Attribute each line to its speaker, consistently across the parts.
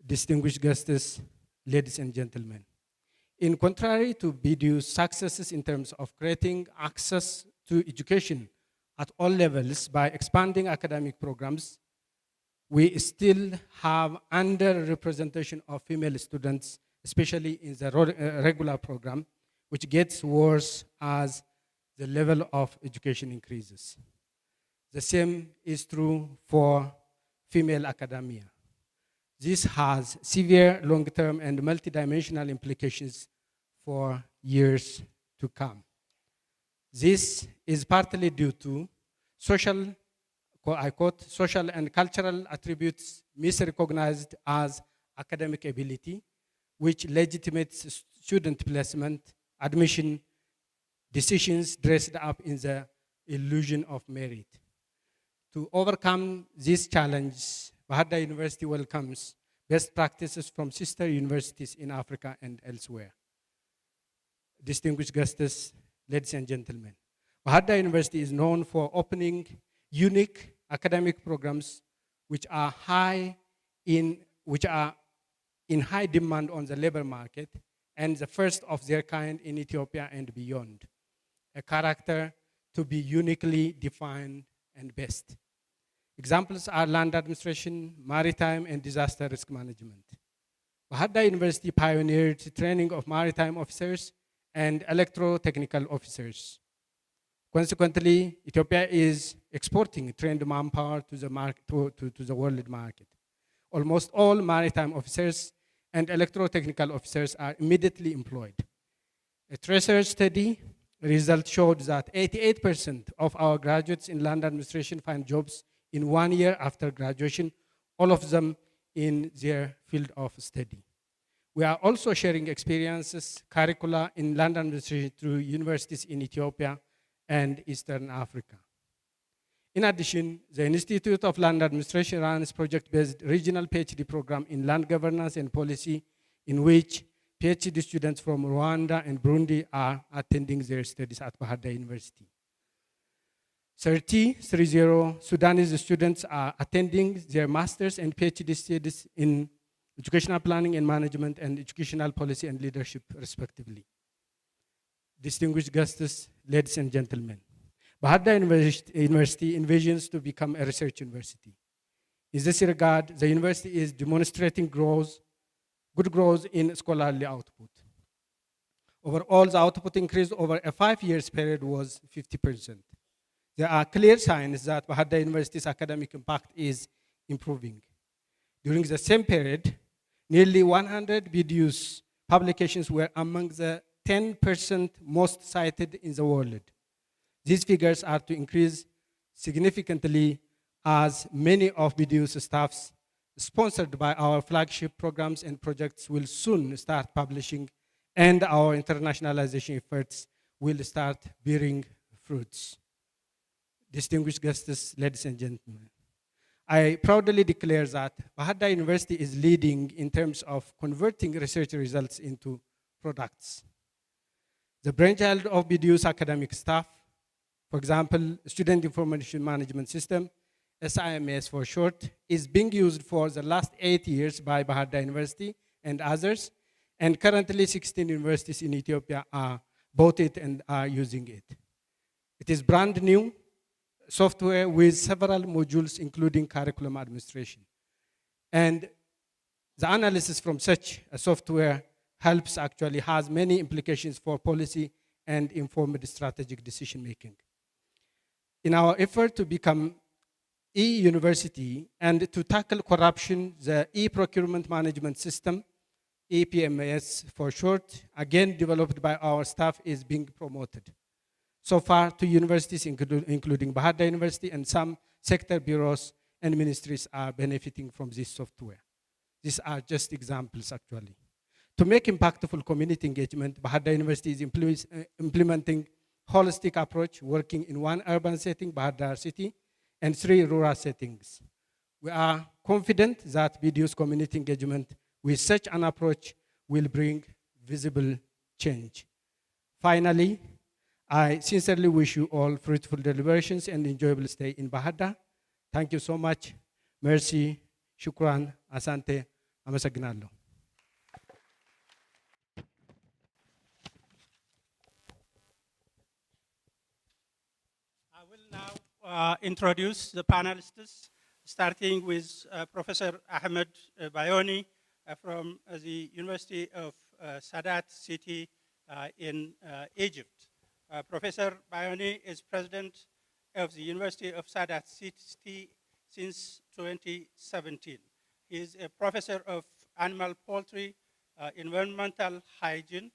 Speaker 1: Distinguished guests, ladies and gentlemen. In contrary to BDU's successes in terms of creating access to education at all levels by expanding academic programs, we still have underrepresentation of female students, especially in the regular program, which gets worse as the level of education increases. The same is true for female academia. This has severe long-term and multidimensional implications for years to come. This is partly due to social, I quote, social and cultural attributes misrecognized as academic ability, which legitimates student placement, admission decisions dressed up in the illusion of merit. To overcome this challenge, Bahir University welcomes best practices from sister universities in Africa and elsewhere. Distinguished guests, ladies and gentlemen, Bahir University is known for opening unique academic programs which are in high demand on the labor market and the first of their kind in Ethiopia and beyond, a character to be uniquely defined and best. Examples are land administration, maritime, and disaster risk management. Bahir University pioneered the training of maritime officers and electrotechnical officers. Consequently, Ethiopia is exporting trained manpower to the world market. Almost all maritime officers and electrotechnical officers are immediately employed. A research study result showed that 88% of our graduates in land administration find jobs in 1 year after graduation, all of them in their field of study. We are also sharing experiences, curricula in land administration through universities in Ethiopia and Eastern Africa. In addition, the Institute of Land Administration runs project-based regional PhD program in land governance and policy, in which PhD students from Rwanda and Burundi are attending their studies at Bahir University. 30 Sudanese students are attending their master's and PhD studies in educational planning and management and educational policy and leadership, respectively. Distinguished guests, ladies and gentlemen, Bahir University envisions to become a research university. In this regard, the university is demonstrating good growth in scholarly output. Overall, the output increase over a 5 years period was 50%. There are clear signs that Bahir University's academic impact is improving. During the same period, nearly 100 BDU's publications were among the 10% most cited in the world. These figures are to increase significantly as many of BDU's staffs sponsored by our flagship programs and projects will soon start publishing, and our internationalization efforts will start bearing fruits. Distinguished guests, ladies and gentlemen, I proudly declare that Bahir University is leading in terms of converting research results into products. The brainchild of BDU's academic staff, for example, Student Information Management System, SIMS for short, is being used for the last 8 years by Bahir University and others, and currently 16 universities in Ethiopia bought it and are using it. It is brand new software with several modules, including curriculum administration. And the analysis from such a software has many implications for policy and informed strategic decision making. In our effort to become e-university and to tackle corruption, the e-procurement management system, EPMS for short, again developed by our staff, is being promoted. So far, 2 universities, including Bahir University, and some sector bureaus and ministries are benefiting from this software. These are just examples, actually. To make impactful community engagement, Bahir University is implementing holistic approach, working in 1 urban setting, Bahir City, and 3 rural settings. We are confident that BDU's community engagement with such an approach will bring visible change. Finally, I sincerely wish you all fruitful deliberations and enjoyable stay in Bahir. Thank you so much. Merci, shukran, asante, amasagnalo.
Speaker 2: I will now introduce the panelists, starting with Professor Ahmed Bayomi from the University of Sadat city in Egypt. Professor Bayomi is president of the University of Sadat city since 2017. He is a professor of animal poultry, environmental hygiene,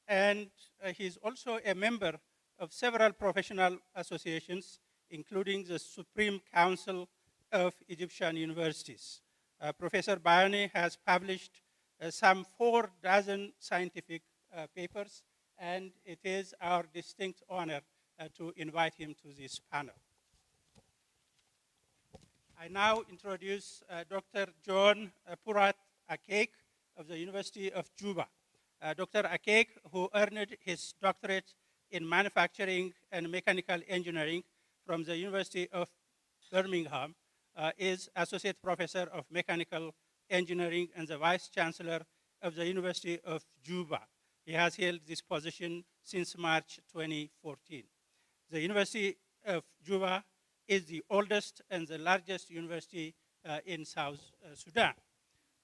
Speaker 2: and he is also a member of several professional associations, including the Supreme Council of Egyptian Universities. Professor Bayomi has published some 4 dozen scientific papers, and it is our distinct honor to invite him to this panel. I now introduce Dr. John Purat Akec of the University of Juba. Dr. Akec, who earned his doctorate in manufacturing and mechanical engineering from the University of Birmingham, is Associate Professor of Mechanical Engineering and the Vice Chancellor of the University of Juba. He has held this position since March 2014. The University of Juba is the oldest and the largest university in South Sudan.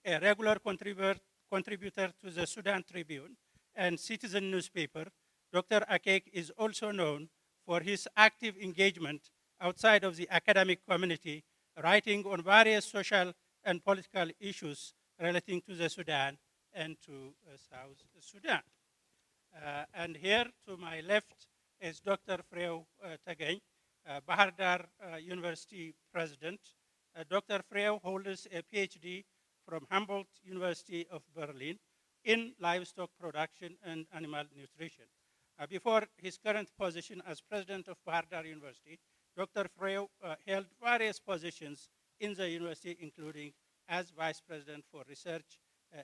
Speaker 2: A regular contributor to the Sudan Tribune and Citizen newspaper, Dr. Akec is also known for his active engagement outside of the academic community, writing on various social and political issues relating to the Sudan and to South Sudan. And here to my left is Dr. Firew Tegegne, Bahir University president. Dr. Firew holds a PhD from Humboldt University of Berlin in livestock production and animal nutrition. Before his current position as president of Bahir University, Dr. Firew held various positions in the university, including as vice president for research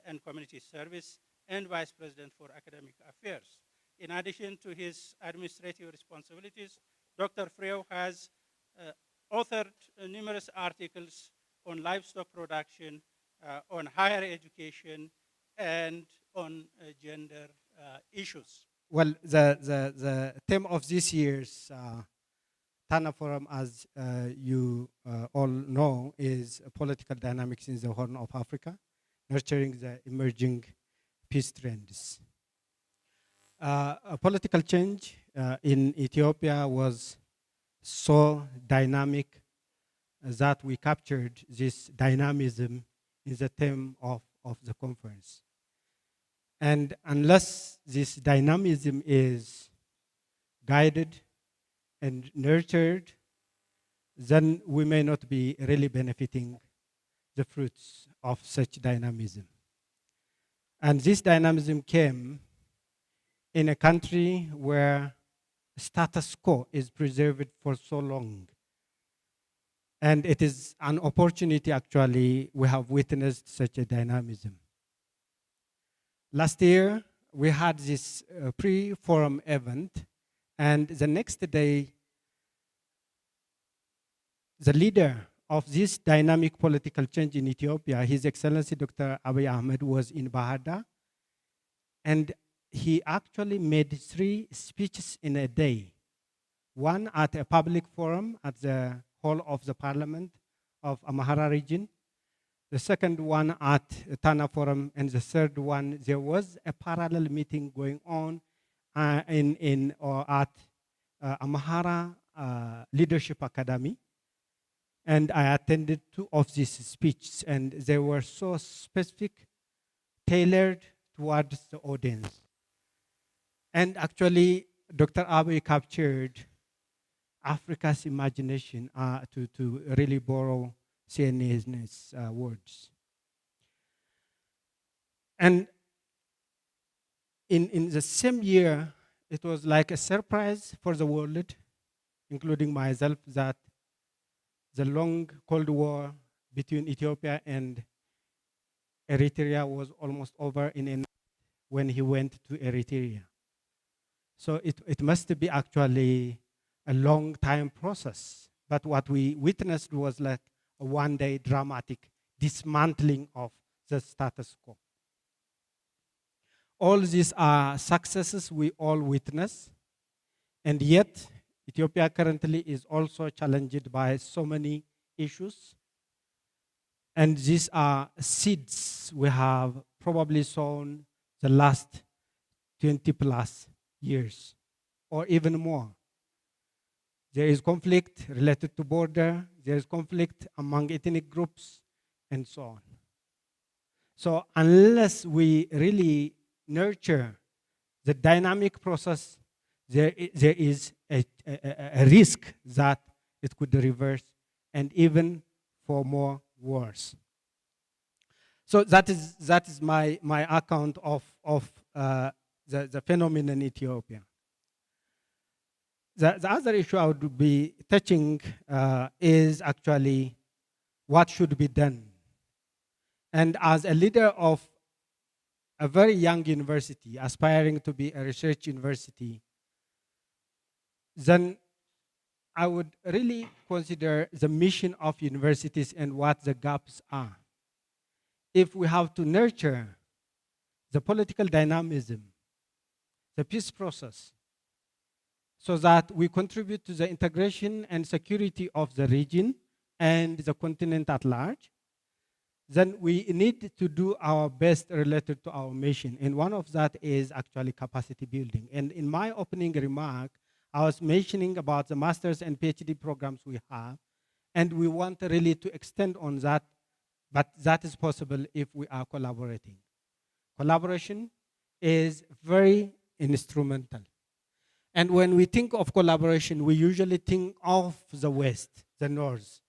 Speaker 2: and community service and vice president for academic affairs. In addition to his administrative responsibilities, Dr. Firew has authored numerous articles on livestock production, on higher education, and on gender issues.
Speaker 1: Well, the theme of this year's Tana Forum, as you all know, is political dynamics in the Horn of Africa, nurturing the emerging peace trends. A political change in Ethiopia was so dynamic that we captured this dynamism in the theme of the conference. And unless this dynamism is guided and nurtured, then we may not be really benefiting the fruits of such dynamism. And this dynamism came in a country where status quo is preserved for so long. And it is an opportunity, actually, we have witnessed such a dynamism. Last year, we had this pre-forum event, and the next day, the leader of this dynamic political change in Ethiopia, His Excellency Dr. Abiy Ahmed, was in Bahir, and he actually made 3 speeches in a day. One at a public forum at the hall of the parliament of Amhara region, the second one at Tana Forum, and the third one, there was a parallel meeting going on at Amhara Leadership Academy. And I attended 2 of these speeches, and they were so specific, tailored towards the audience. And actually, Dr. Abiy captured Africa's imagination, to really borrow CNA's words. And in the same year, it was like a surprise for the world, including myself, that the long Cold War between Ethiopia and Eritrea was almost over in a night when he went to Eritrea. So it must be actually a long time process. but what we witnessed was like a one-day dramatic dismantling of the status quo. All these are successes we all witness, and yet Ethiopia currently is also challenged by so many issues. And these are seeds we have probably sown the last 20 plus years, or even more. There is conflict related to border, there is conflict among ethnic groups, and so on. So unless we really nurture the dynamic process, there is a risk that it could reverse, and even for more wars. So that is my account of the phenomenon in Ethiopia. The other issue I would be touching is actually what should be done. And as a leader of a very young university, aspiring to be a research university, then I would really consider the mission of universities and what the gaps are. If we have to nurture the political dynamism, the peace process, so that we contribute to the integration and security of the region and the continent at large, then we need to do our best related to our mission. And one of that is actually capacity building. And in my opening remark, I was mentioning about the master's and PhD programs we have, and we want really to extend on that, but that is possible if we are collaborating. Collaboration is very instrumental. And when we think of collaboration, we usually think of the West, the North.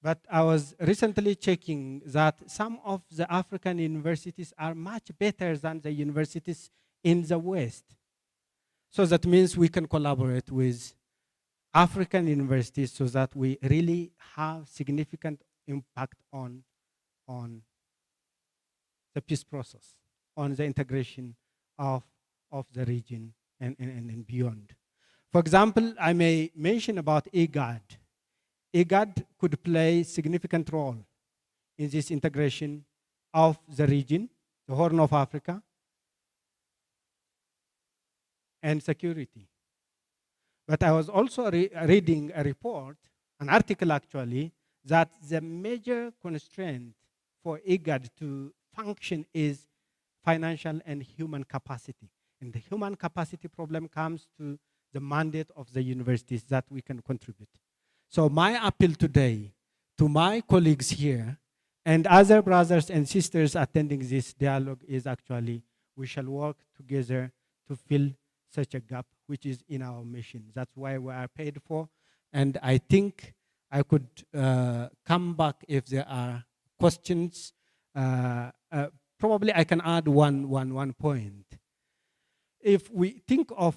Speaker 1: But I was recently checking that some of the African universities are much better than the universities in the West. So that means we can collaborate with African universities so that we really have significant impact on the peace process, on the integration of the region and beyond. For example, I may mention about IGAD. IGAD could play a significant role in this integration of the region, the Horn of Africa, and security. But I was also reading a report, an article actually, that the major constraint for IGAD to function is financial and human capacity. And the human capacity problem comes to the mandate of the universities that we can contribute. So my appeal today to my colleagues here and other brothers and sisters attending this dialogue is actually we shall work together to fill such a gap which is in our mission. That's why we are paid for. And I think I could come back if there are questions. Probably I can add one point. If we think of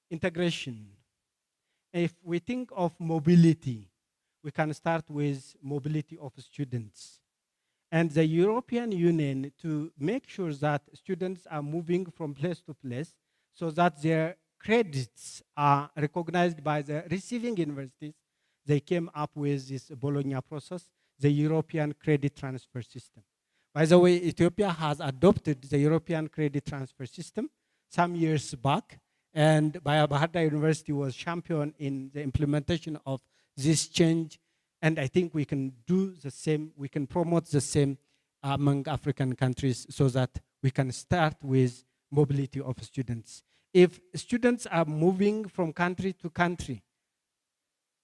Speaker 1: integration, if we think of mobility, we can start with mobility of students. And the European Union, to make sure that students are moving from place to place so that their credits are recognized by the receiving universities, they came up with this Bologna process, the European credit transfer system. By the way, Ethiopia has adopted the European credit transfer system some years back, and Bahir University was champion in the implementation of this change. And I think we can do the same, we can promote the same among African countries so that we can start with mobility of students. If students are moving from country to country,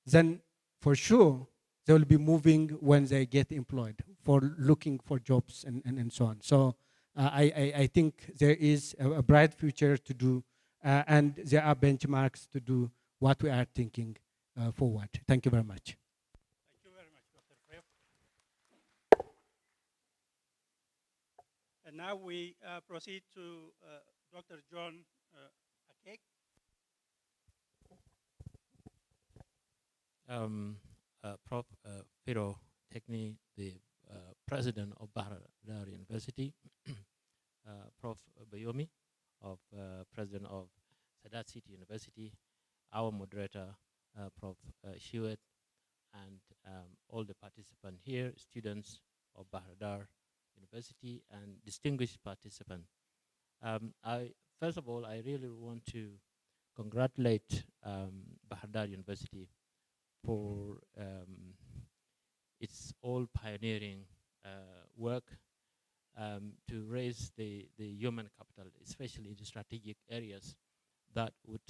Speaker 1: then for sure they will be moving when they get employed for looking for jobs and so on. So I think there is a bright future to do, and there are benchmarks to do what we are thinking forward. Thank you very much.
Speaker 2: Thank you very much, Dr. Prof. And now we proceed to Dr. John Akec.
Speaker 3: Prof. Firew Tegegne, the president of Bahir University, Prof. Bayomi, president of Sadat City University, our moderator, Prof. Shumet, and all the participants here, students of Bahir University, and distinguished participants. First of all, I really want to congratulate Bahir University for its all pioneering work to raise the human capital, especially in the strategic areas that would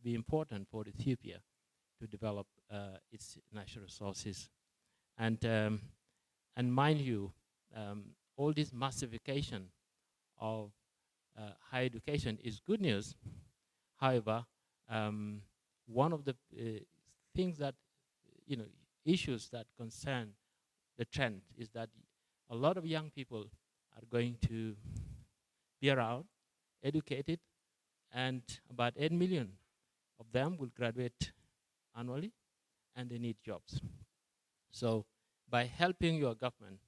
Speaker 3: be important for Ethiopia to develop its natural resources. And mind you, all this massification of higher education is good news. However, one of the things that, issues that concern the trend is that a lot of young people are going to be around, educated, and about 8 million of them will graduate annually, and they need jobs. So by helping your government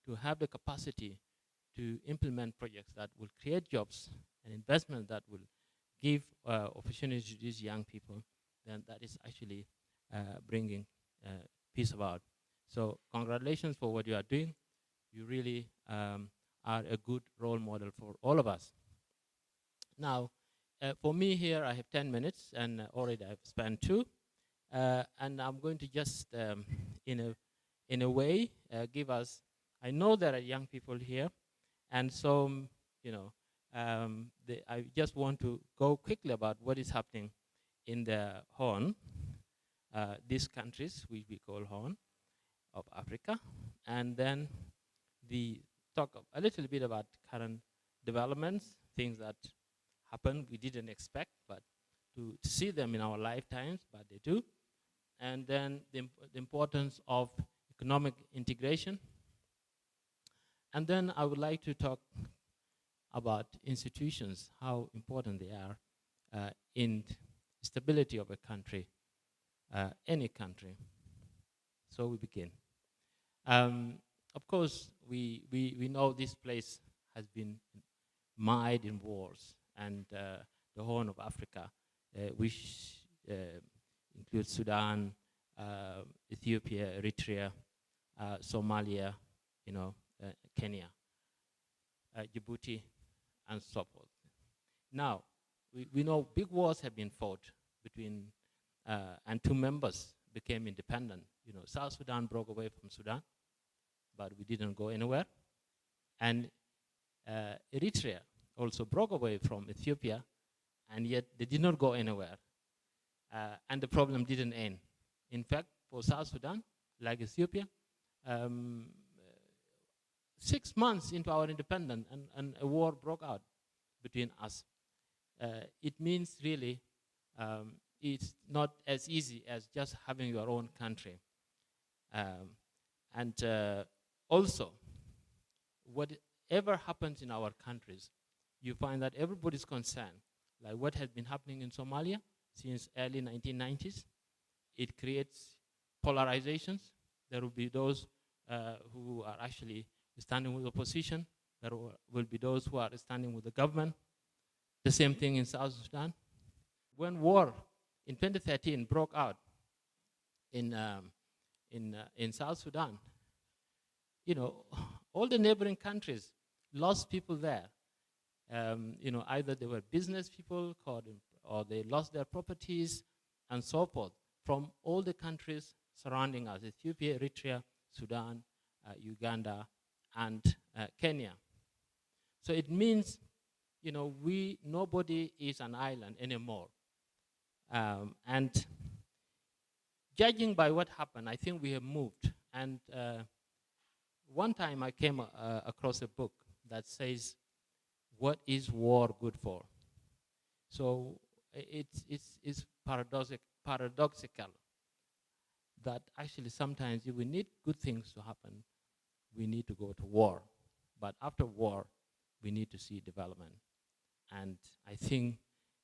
Speaker 3: to have the capacity to implement projects that will create jobs and investment that will give opportunities to these young people, then that is actually bringing peace about. So congratulations for what you are doing. You really are a good role model for all of us. Now, for me here, I have 10 minutes, and already I've spent 2. And I'm going to just, in a way, give us, I know there are young people here, and so, I just want to go quickly about what is happening in the Horn, these countries which we call Horn of Africa, and then talk a little bit about current developments, things that happen we didn't expect, but to see them in our lifetimes, but they do. And then the importance of economic integration. And then I would like to talk about institutions, how important they are in stability of a country, any country. So we begin. Of course, we know this place has been mired in wars, and the Horn of Africa, which includes Sudan, Ethiopia, Eritrea, Somalia, Kenya, Djibouti, and so forth. Now, we know big wars have been fought between, and 2 members became independent. South Sudan broke away from Sudan, but we didn't go anywhere. And Eritrea also broke away from Ethiopia, and yet they did not go anywhere. And the problem didn't end. In fact, for South Sudan, like Ethiopia, 6 months into our independence, and a war broke out between us. It means really it's not as easy as just having your own country. And also, whatever happens in our countries, you find that everybody's concerned. Like what has been happening in Somalia since early 1990s, it creates polarizations. There will be those who are actually standing with the opposition. There will be those who are standing with the government. The same thing in South Sudan. When war in 2013 broke out in South Sudan, all the neighboring countries lost people there. Either they were business people or they lost their properties and so forth from all the countries surrounding us: Ethiopia, Eritrea, Sudan, Uganda, and Kenya. So it means, nobody is an island anymore. And judging by what happened, I think we have moved. And one time I came across a book that says, "What is war good for?" So it's paradoxical that actually sometimes if we need good things to happen, we need to go to war. But after war, we need to see development. And I think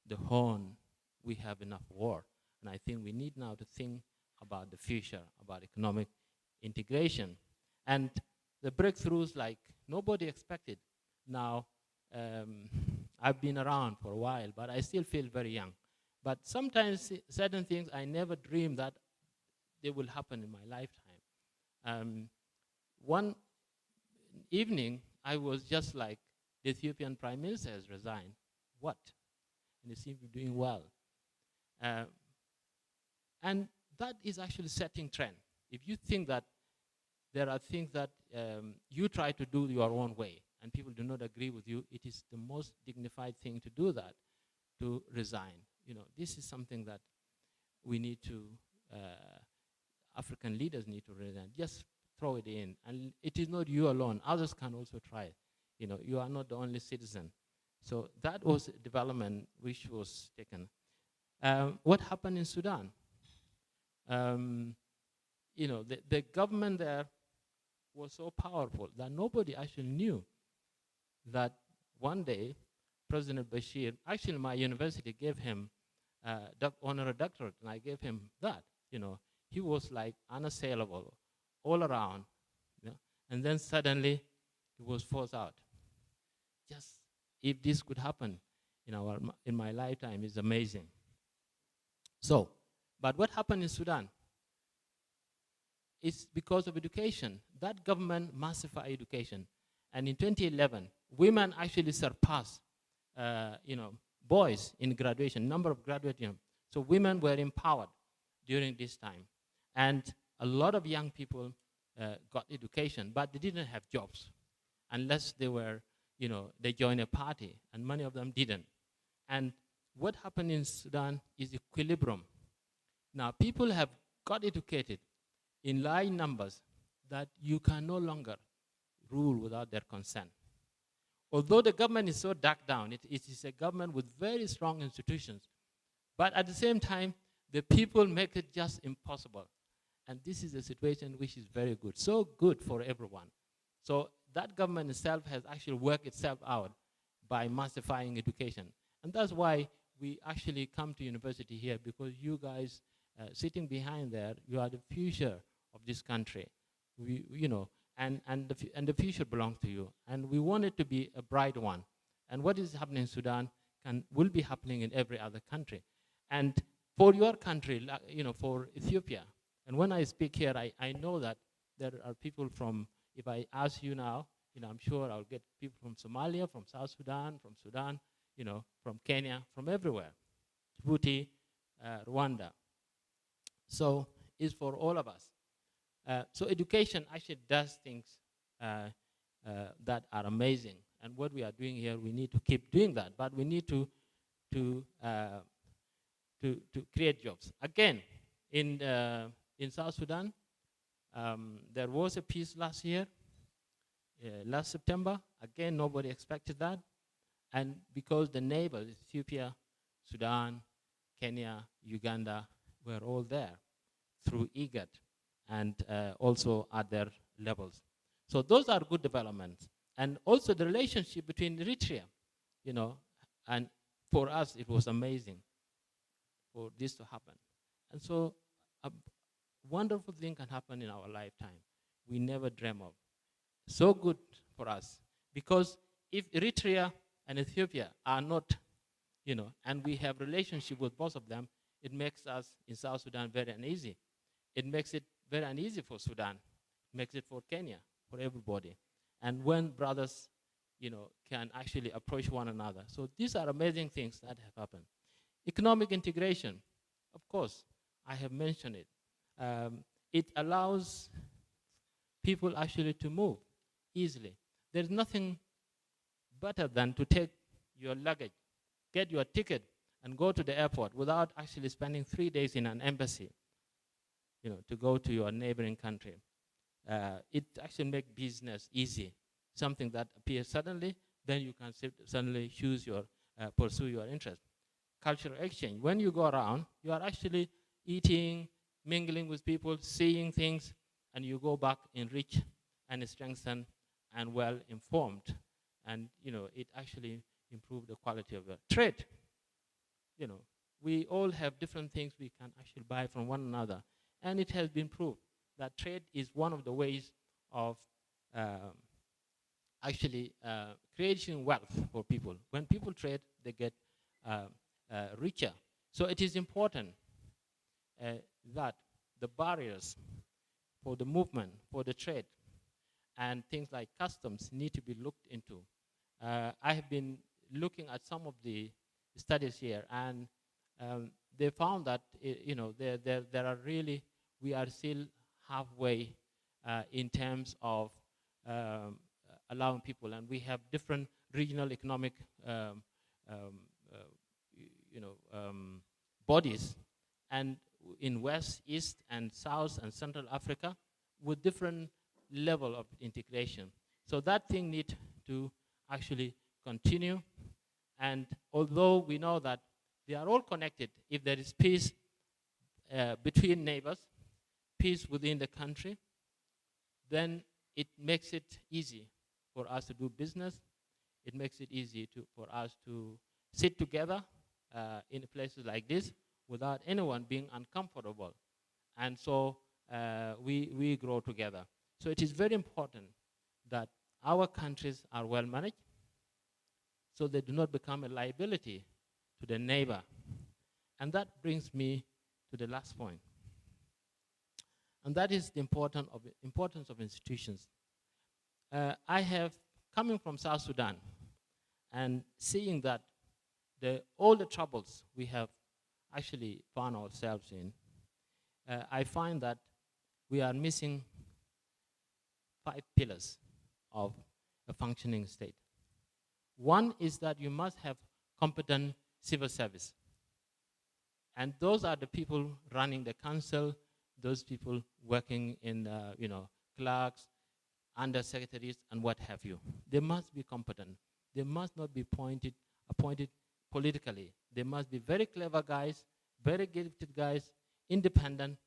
Speaker 3: the Horn, we have enough war. And I think we need now to think about the future, about economic integration. And the breakthroughs like nobody expected. Now, I've been around for a while, but I still feel very young. But sometimes certain things I never dreamed that they will happen in my lifetime. One evening, I was just like, the Ethiopian Prime Minister has resigned. What? And he seemed to be doing well. And that is actually setting trend. If you think that there are things that you try to do your own way and people do not agree with you, it is the most dignified thing to do that, to resign. This is something that we need to, African leaders need to resign. Just throw it in. And it is not you alone. Others can also try it. You are not the only citizen. So that was a development which was taken. What happened in Sudan? The government there was so powerful that nobody actually knew that one day President Bashir, actually my university gave him honorary doctorate, and I gave him that. He was like unassailable all around, and then suddenly he was forced out. Just if this could happen in my lifetime is amazing. So, but what happened in Sudan? It's because of education. That government massified education. And in 2011, women actually surpassed, boys in graduation, number of graduating. So women were empowered during this time. And a lot of young people got education, but they didn't have jobs unless they were, they joined a party, and many of them didn't. And what happened in Sudan is equilibrium. Now, people have got educated in large numbers that you can no longer rule without their consent. Although the government is so dark down, it is a government with very strong institutions, but at the same time, the people make it just impossible. And this is a situation which is very good, so good for everyone. So that government itself has actually worked itself out by massifying education. And that's why we actually come to university here, because you guys sitting behind there, you are the future of this country. And the future belongs to you. And we want it to be a bright one. And what is happening in Sudan will be happening in every other country. And for your country, for Ethiopia, and when I speak here, I know that there are people from, if I ask you now, I'm sure I'll get people from Somalia, from South Sudan, from Kenya, from everywhere, Djibouti, Rwanda. So it's for all of us. So education actually does things that are amazing. And what we are doing here, we need to keep doing that. But we need to create jobs. Again, in South Sudan, there was a peace last year, last September. Again, nobody expected that. And because the neighbors, Ethiopia, Sudan, Kenya, Uganda, were all there through IGAD and also other levels. So those are good developments. And also the relationship between Eritrea, and for us it was amazing for this to happen. And so a wonderful thing can happen in our lifetime we never dream of. So good for us, because if Eritrea and Ethiopia are not, and we have relationship with both of them, it makes us in South Sudan very uneasy. It makes it very uneasy for Sudan. It makes it for Kenya, for everybody. And when brothers, can actually approach one another. So these are amazing things that have happened. Economic integration, of course, I have mentioned it. It allows people actually to move easily. There's nothing better than to take your luggage, get your ticket, and go to the airport without actually spending 3 days in an embassy, to go to your neighboring country. It actually makes business easy. Something that appears suddenly, then you can suddenly pursue your interest. Cultural exchange. When you go around, you are actually eating, mingling with people, seeing things, and you go back enriched and strengthened and well informed. And it actually improved the quality of your trade. We all have different things we can actually buy from one another. And it has been proved that trade is one of the ways of creating wealth for people. When people trade, they get richer So it is important that the barriers for the movement, for the trade, and things like customs need to be looked into. I have been looking at some of the studies here, and they found that there are really, we are still halfway in terms of allowing people, and we have different regional economic bodies, and in West, East, and South, and Central Africa, with different level of integration. So that thing needs to actually continue. And although we know that they are all connected, if there is peace between neighbors, peace within the country, then it makes it easy for us to do business. It makes it easy for us to sit together in places like this without anyone being uncomfortable. And so we grow together. So it is very important that our countries are well managed so they do not become a liability to the neighbor. And that brings me to the last point. And that is the importance of institutions. I have, coming from South Sudan, and seeing that all the troubles we have actually found ourselves in, I find that we are missing 5 pillars of a functioning state. One is that you must have competent civil service. And those are the people running the council, those people working in, clerks, undersecretaries, and what have you. They must be competent. They must not be appointed politically. They must be very clever guys, very gifted guys, independent,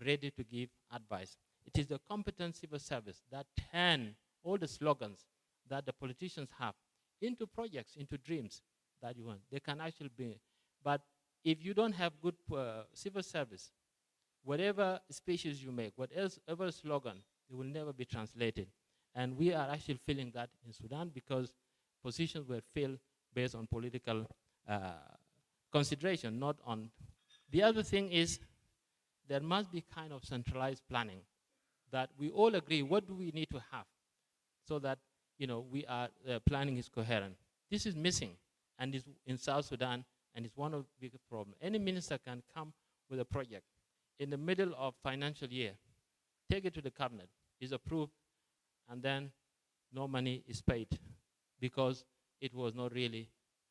Speaker 3: ready to give advice. It is the competent civil service that turn all the slogans that the politicians have into projects, into dreams that you want. They can actually be. But if you don't have good civil service, whatever speeches you make, whatever slogan, it will never be translated. And we are actually feeling that in Sudan because positions were filled based on political consideration, not on. The other thing is there must be kind of centralized planning that we all agree what do we need to have so that planning is coherent. This is missing and is in South Sudan, and it's one of the biggest problems. Any minister can come with a project in the middle of financial year, take it to the cabinet, is approved, and then no money is paid because it was not really,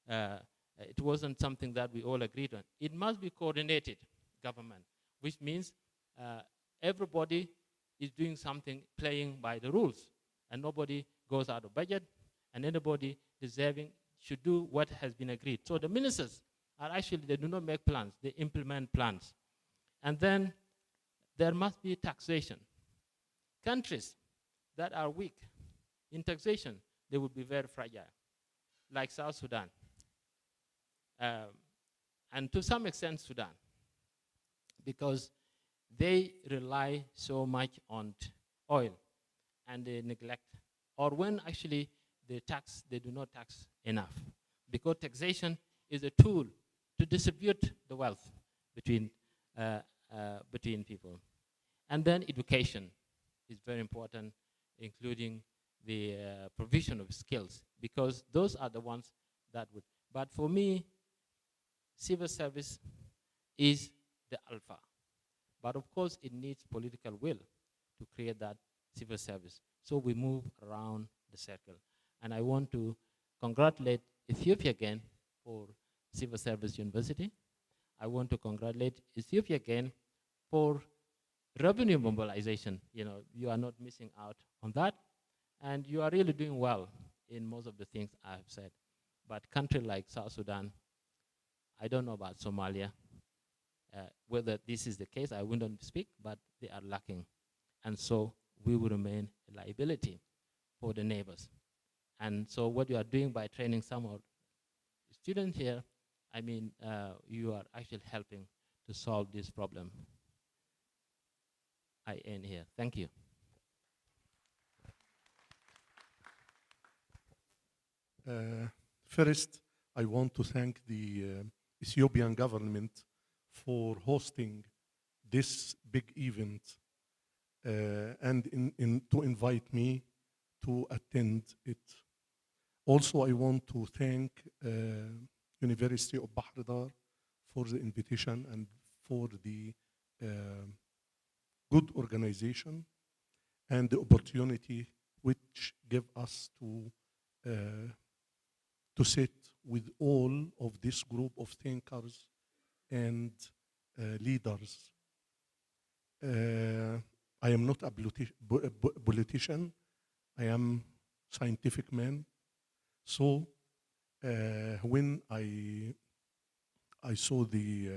Speaker 3: it wasn't something that we all agreed on. It must be coordinated government, which means everybody is doing something, playing by the rules, and nobody goes out of budget, and anybody deserving should do what has been agreed. So the ministers are actually, they do not make plans, they implement plans. And then there must be taxation. Countries that are weak in taxation, they would be very fragile, like South Sudan. And to some extent Sudan, because they rely so much on oil and they neglect, or when actually they tax, they do not tax enough, because taxation is a tool to distribute the wealth between people. And then education is very important, including the provision of skills, because those are the ones that would. But for me, civil service is the alpha. But of course, it needs political will to create that civil service. So we move around the circle. And I want to congratulate Ethiopia again for Civil Service University. I want to congratulate Ethiopia again for revenue mobilization. You are not missing out on that. And you are really doing well in most of the things I have said. But country like South Sudan, I don't know about Somalia, whether this is the case, I wouldn't speak, but they are lacking. And so we will remain a liability for the neighbors. And so what you are doing by training some of the students here, I mean, you are actually helping to solve this problem. I end here. Thank you.
Speaker 4: First, I want to thank the Ethiopian government for hosting this big event and to invite me to attend it. Also, I want to thank University of Bahir for the invitation and for the good organization and the opportunity which give us to sit with all of this group of thinkers and leaders. I am not a politician. I am scientific man. So when I saw the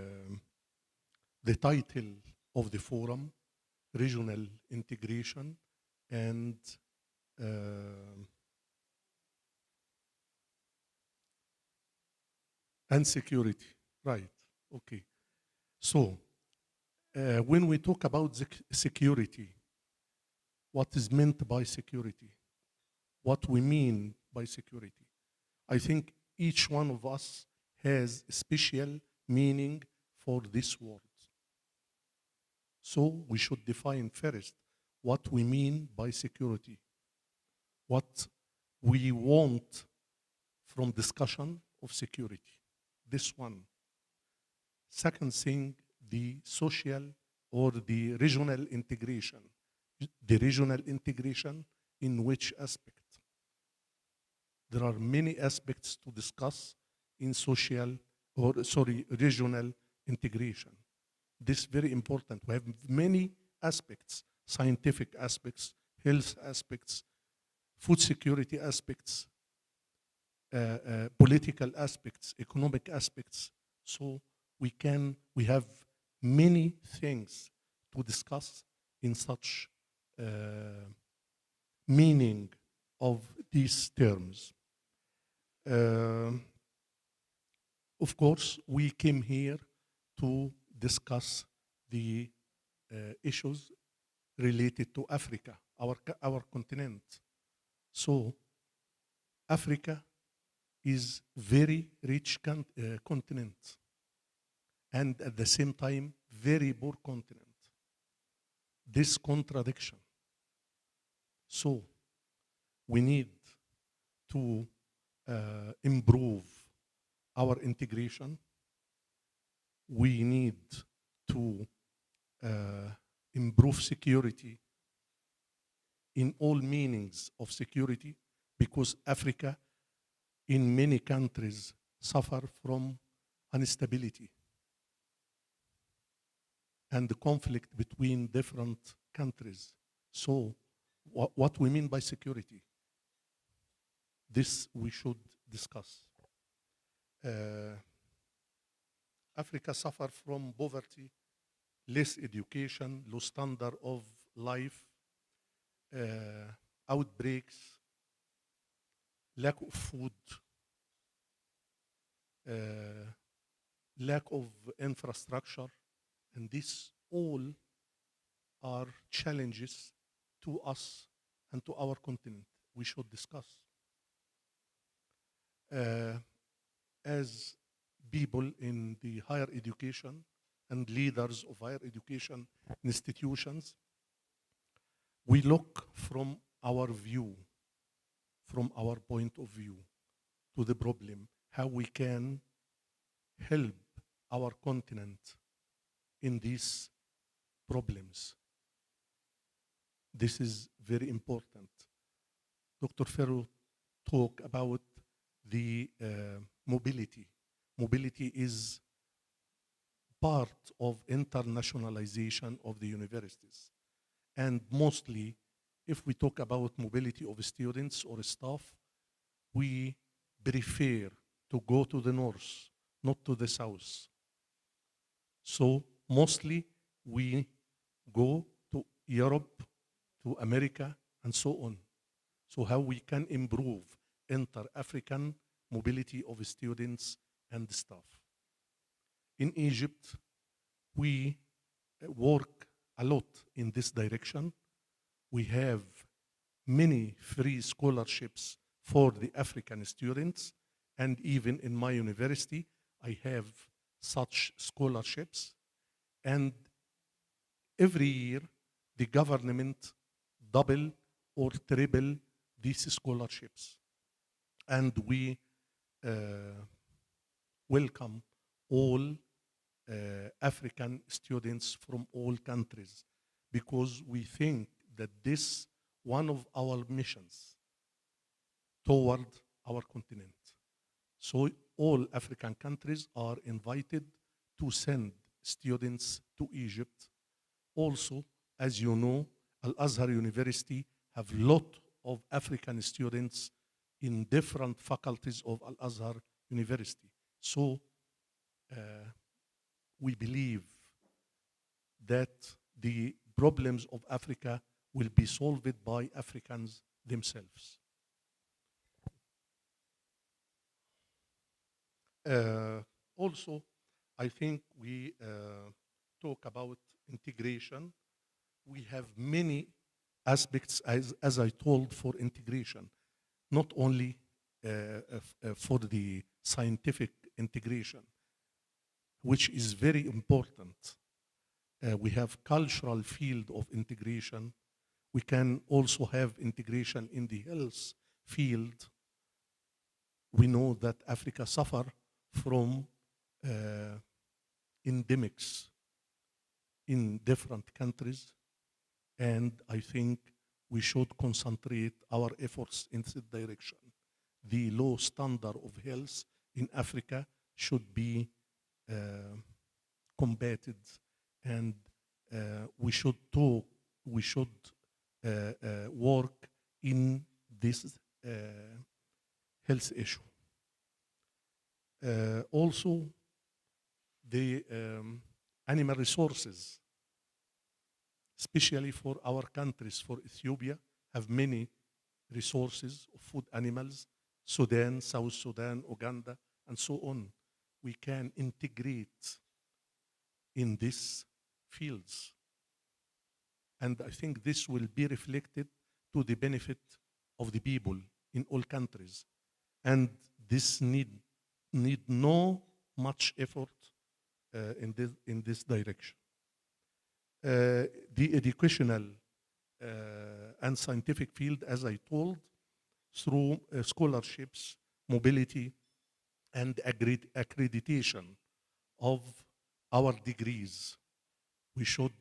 Speaker 4: title of the forum, regional integration and security, right? Okay. So when we talk about security, what is meant by security? What we mean by security? I think each one of us has a special meaning for this word. So we should define first what we mean by security, what we want from discussion of security. This one. Second thing, the social or the regional integration. The regional integration in which aspect? There are many aspects to discuss in regional integration. This is very important. We have many aspects, scientific aspects, health aspects, food security aspects, political aspects, economic aspects. So we have many things to discuss in such meaning of these terms. Of course, we came here to discuss the issues related to Africa, our continent. So Africa is very rich continent and at the same time very poor continent. This contradiction. So we need to improve our integration. We need to improve security in all meanings of security, because Africa in many countries suffer from instability and the conflict between different countries. So what we mean by security, this we should discuss. Africa suffers from poverty, less education, low standard of life, outbreaks, lack of food, lack of infrastructure, and these all are challenges to us and to our continent we should discuss. As people in the higher education and leaders of higher education institutions, we look from our view, from our point of view to the problem, how we can help our continent in these problems. This is very important. Dr. Firew talked about the mobility. Mobility is part of internationalization of the universities. And mostly, if we talk about mobility of students or staff, we prefer to go to the north, not to the south. So mostly we go to Europe, to America, and so on. So how we can improve inter-African mobility of students and staff. In Egypt, we work a lot in this direction. We have many free scholarships for the African students, and even in my university, I have such scholarships, and every year the government double or triple these scholarships. And we welcome all African students from all countries, because we think that this one of our missions toward our continent. So all African countries are invited to send students to Egypt. Also, as you know, Al-Azhar University have a lot of African students in different faculties of Al-Azhar University. So we believe that the problems of Africa will be solved by Africans themselves. Also, I think we talk about integration. We have many aspects, as I told, for integration, not only for the scientific integration, which is very important. We have cultural field of integration. We can also have integration in the health field. We know that Africa suffer from endemics in different countries, and I think we should concentrate our efforts in this direction. The low standard of health in Africa should be combated, and we should work in this health issue. Also, the animal resources, especially for our countries, for Ethiopia, have many resources of food animals, Sudan, South Sudan, Uganda, and so on. We can integrate in these fields. And I think this will be reflected to the benefit of the people in all countries. And this need no much effort in this direction. The educational and scientific field, as I told, through scholarships, mobility, and accreditation of our degrees, we should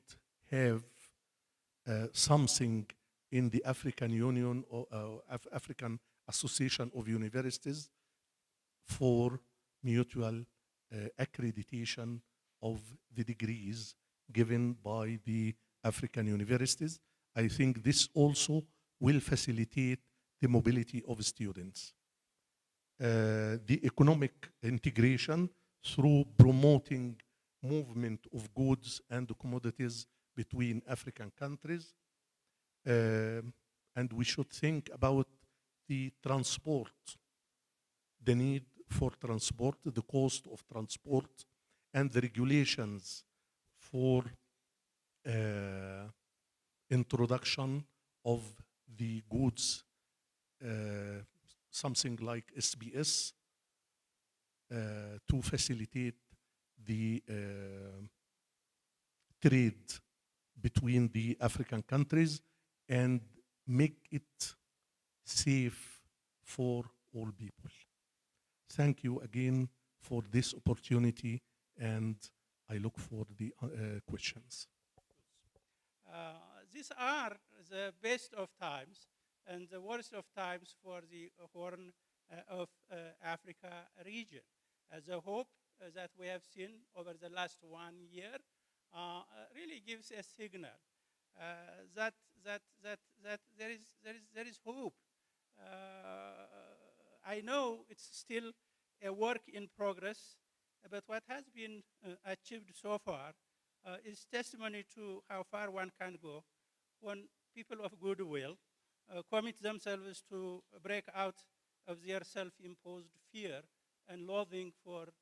Speaker 4: have something in the African Union or African Association of Universities for mutual accreditation of the degrees given by the African universities. I think this also will facilitate the mobility of students. The economic integration through promoting movement of goods and commodities between African countries. And we should think about the transport, the need for transport, the cost of transport, and the regulations for introduction of the goods, something like SBS, to facilitate the trade between the African countries and make it safe for all people. Thank you again for this opportunity, and I look for the questions.
Speaker 2: These are the best of times and the worst of times for the Horn of Africa region. The hope that we have seen over the last 1 year really gives a signal that there is hope. I know it's still a work in progress, but what has been achieved so far is testimony to how far one can go when people of goodwill commit themselves to break out of their self-imposed fear and loathing for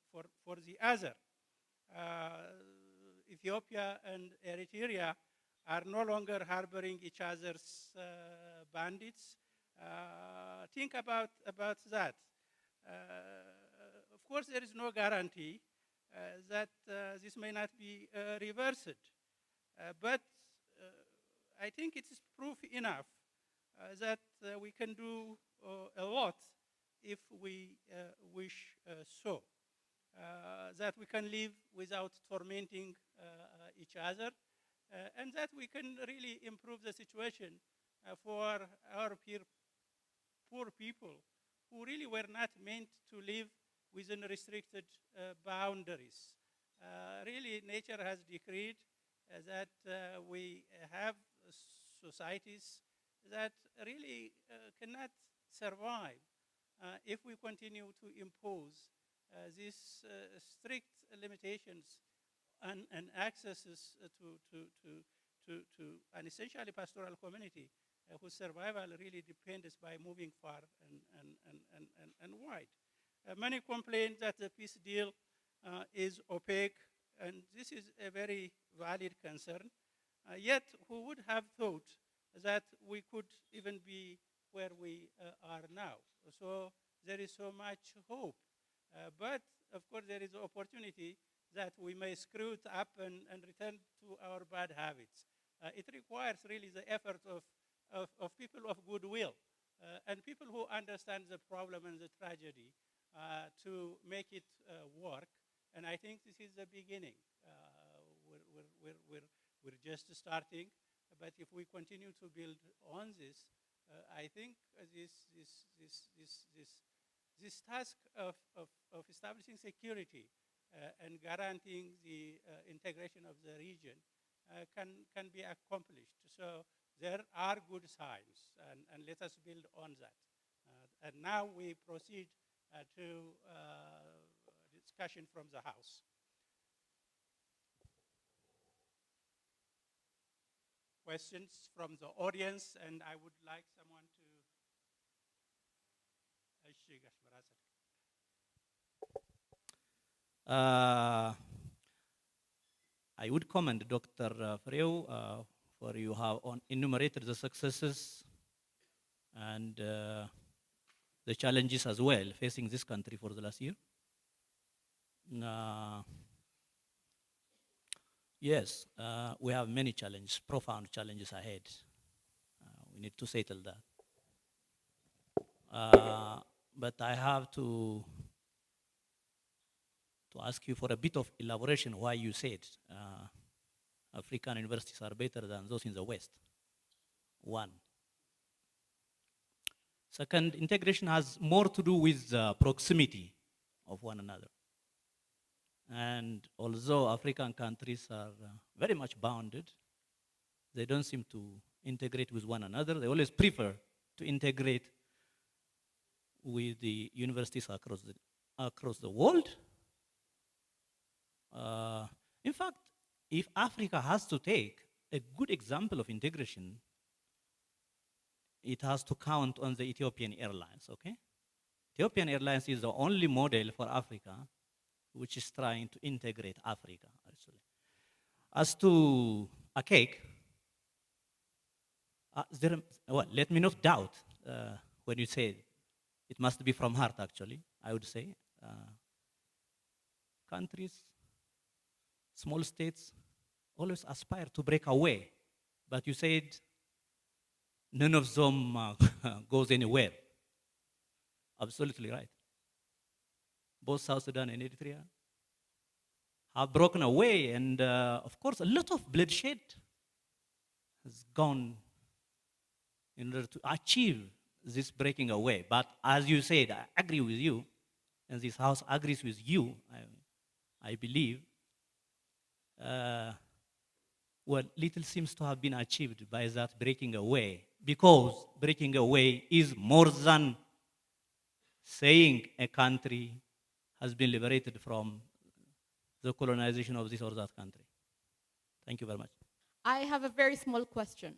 Speaker 2: the other. Ethiopia and Eritrea are no longer harboring each other's bandits. Think about that. Of course, there is no guarantee that this may not be reversed. But I think it is proof enough that we can do a lot if we wish so. That we can live without tormenting each other, and that we can really improve the situation for our poor people who really were not meant to live within restricted boundaries. Really, nature has decreed that we have societies that really cannot survive if we continue to impose these strict limitations and accesses to an essentially pastoral community whose survival really depends by moving far and wide. Many complain that the peace deal is opaque, and this is a very valid concern. Yet, who would have thought that we could even be where we are now? So there is so much hope. But, of course, there is opportunity that we may screw it up and return to our bad habits. It requires really the effort of people of goodwill and people who understand the problem and the tragedy to make it work. And I think this is the beginning. We're just starting, but if we continue to build on this, I think this task of establishing security and guaranteeing the integration of the region can be accomplished. So there are good signs, and let us build on that. And now we proceed to discussion from the House. Questions from the audience, and I would like someone to.
Speaker 5: I would commend Dr. Firew for you have enumerated the successes and the challenges as well facing this country for the last year. Yes, we have many challenges, profound challenges ahead. We need to settle that. But I have to ask you for a bit of elaboration why you said African universities are better than those in the West. One. Second, integration has more to do with proximity of one another. And although African countries are very much bounded, they don't seem to integrate with one another. They always prefer to integrate with the universities across the world. In fact, if Africa has to take a good example of integration, it has to count on the Ethiopian Airlines, okay? Ethiopian Airlines is the only model for Africa which is trying to integrate Africa, actually. As to Akec, let me not doubt when you say it must be from heart, actually, I would say. Countries, small states, always aspire to break away. But you said none of them goes anywhere. Absolutely right. Both South Sudan and Eritrea have broken away, and of course, a lot of bloodshed has gone in order to achieve this breaking away. But as you said, I agree with you, and this House agrees with you, I believe. Little seems to have been achieved by that breaking away, because breaking away is more than saying a country has been liberated from the colonization of this or that country. Thank you very much.
Speaker 6: I have a very small question.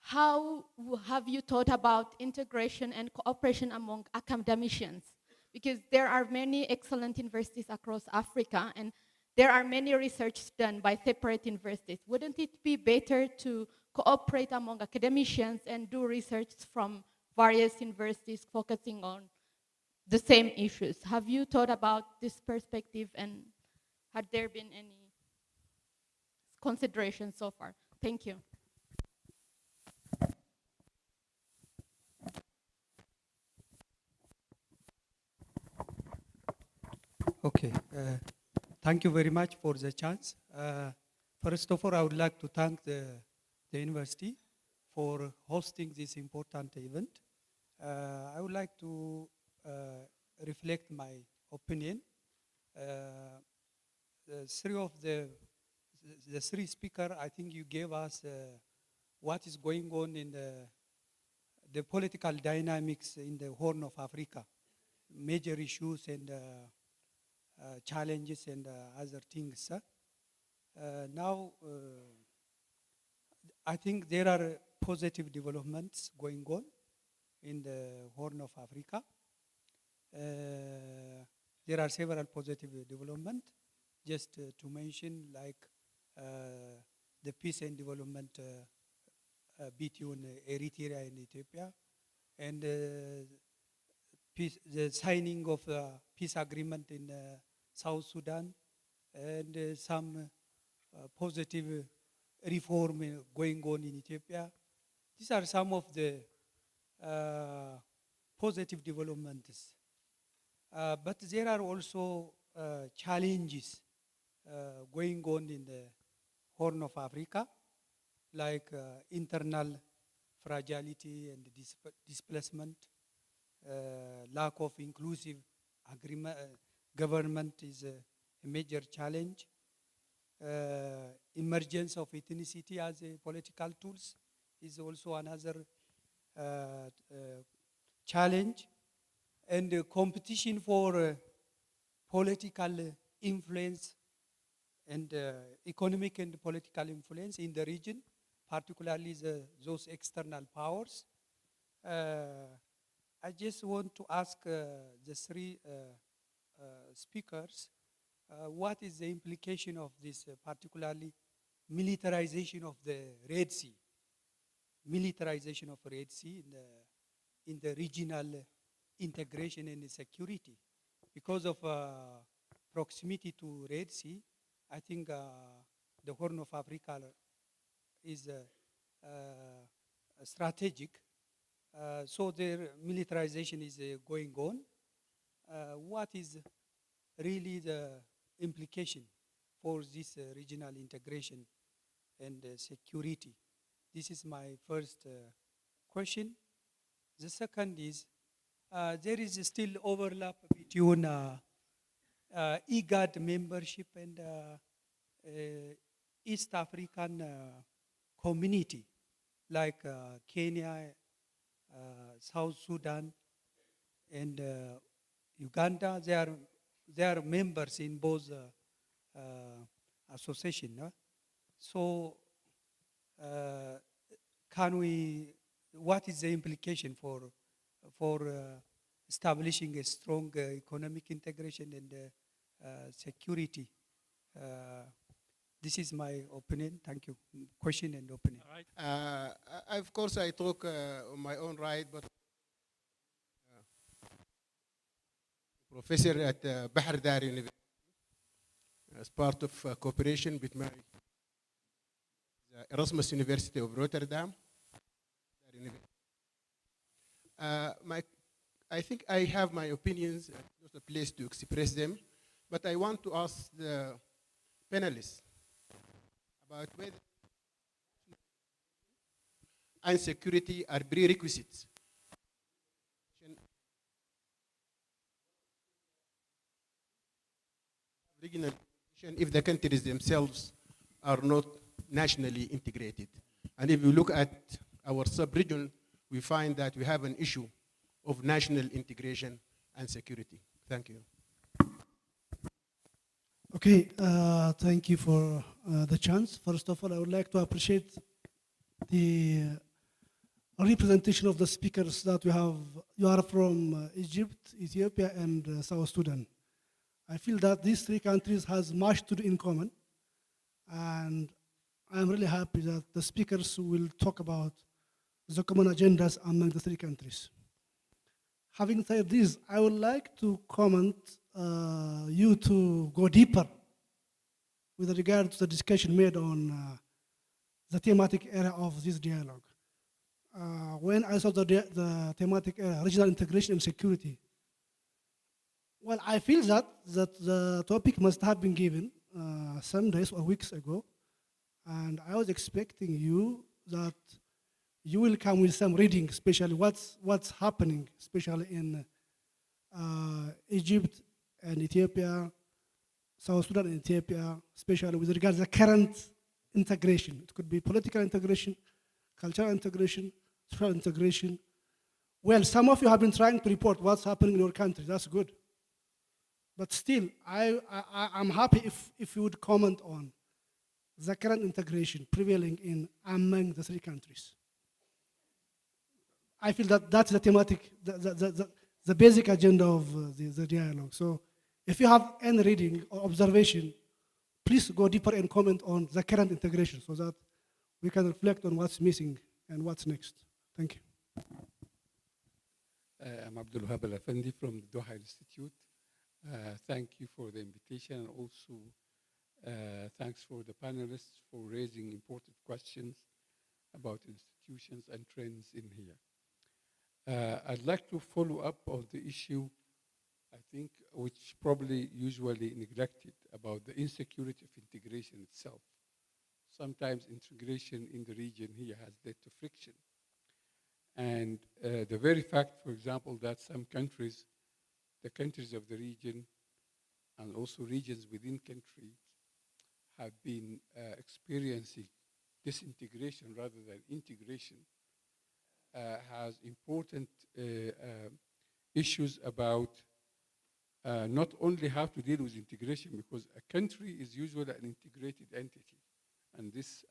Speaker 6: How have you thought about integration and cooperation among academicians? Because there are many excellent universities across Africa, and there are many research done by separate universities. Wouldn't it be better to cooperate among academicians and do research from various universities focusing on the same issues? Have you thought about this perspective, and Had there been any consideration so far? Thank you.
Speaker 7: Okay. Thank you very much for the chance. First of all, I would like to thank the university for hosting this important event. I would like to reflect my opinion. The three speakers, I think you gave us what is going on in the political dynamics in the Horn of Africa, major issues and challenges and other things. Now, I think there are positive developments going on in the Horn of Africa. There are several positive developments, just to mention like the peace and development between Eritrea and Ethiopia, and the signing of a peace agreement in South Sudan, and some positive reform going on in Ethiopia. These are some of the positive developments. But there are also challenges going on in the Horn of Africa, like internal fragility and displacement, lack of inclusive agreement, government is a major challenge. Emergence of ethnicity as a political tools is also another challenge, and competition for political influence and economic and political influence in the region, particularly those external powers. I just want to ask the three speakers, what is the implication of this, particularly militarization of the Red Sea? Militarization of Red Sea in the regional integration and security. Because of proximity to Red Sea, I think the Horn of Africa is strategic. So their militarization is going on. What is really the implication for this regional integration and security? This is my first question. The second is, there is still overlap between IGAD membership and East African community, like Kenya, South Sudan, and Uganda. They are members in both associations. No? So, what is the implication for establishing a strong economic integration and security? This is my opinion. Thank you. Question and opinion.
Speaker 8: All right. Of course, I talk on my own right, but professor at Bahir University as part of cooperation with my Erasmus University of Rotterdam. I think I have my opinions, not a place to express them, but I want to ask the panelists about whether and security are prerequisites regional if the countries themselves are not nationally integrated. And if you look at our sub-region, we find that we have an issue of national integration and security. Thank you.
Speaker 9: Okay, thank you for the chance. First of all, I would like to appreciate the representation of the speakers that we have. You are from Egypt, Ethiopia, and South Sudan. I feel that these three countries has much to do in common, and I'm really happy that the speakers will talk about the common agendas among the three countries. Having said this, I would like to comment you to go deeper with regard to the discussion made on the thematic area of this dialogue. When I saw the thematic area, regional integration and security, well, I feel that the topic must have been given some days or weeks ago, and I was expecting you that you will come with some reading, especially what's happening, especially in Egypt and Ethiopia, South Sudan and Ethiopia, especially with regard to the current integration. It could be political integration, cultural integration, social integration. Well, some of you have been trying to report what's happening in your country. That's good. But still, I'm happy if you would comment on the current integration prevailing in among the three countries. I feel that that's the thematic, the basic agenda of the dialogue. So if you have any reading or observation, please go deeper and comment on the current integration so that we can reflect on what's missing and what's next. Thank you.
Speaker 10: I'm Abdul Wahab Al-Afandi from the Doha Institute. Thank you for the invitation, and also thanks for the panelists for raising important questions about institutions and trends in here. I'd like to follow up on the issue, I think, which probably usually neglected, about the insecurity of integration itself. Sometimes integration in the region here has led to friction. And the very fact, for example, that some countries, the countries of the region, and also regions within countries, have been experiencing disintegration rather than integration, has important issues about not only how to deal with integration, because a country is usually an integrated entity. And this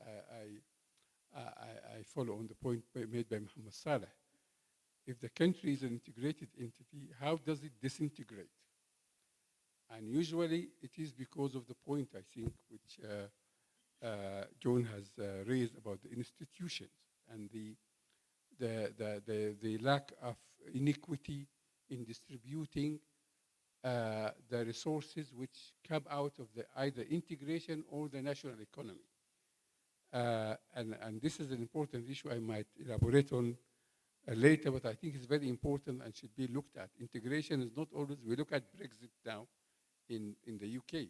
Speaker 10: I follow on the point made by Muhammad Saleh. If the country is an integrated entity, how does it disintegrate? And usually it is because of the point, I think, which John has raised about the institutions and the lack of inequity in distributing the resources which come out of the either integration or the national economy. And this is an important issue I might elaborate on later, but I think it's very important and should be looked at. Integration is not always, we look at Brexit now in the UK.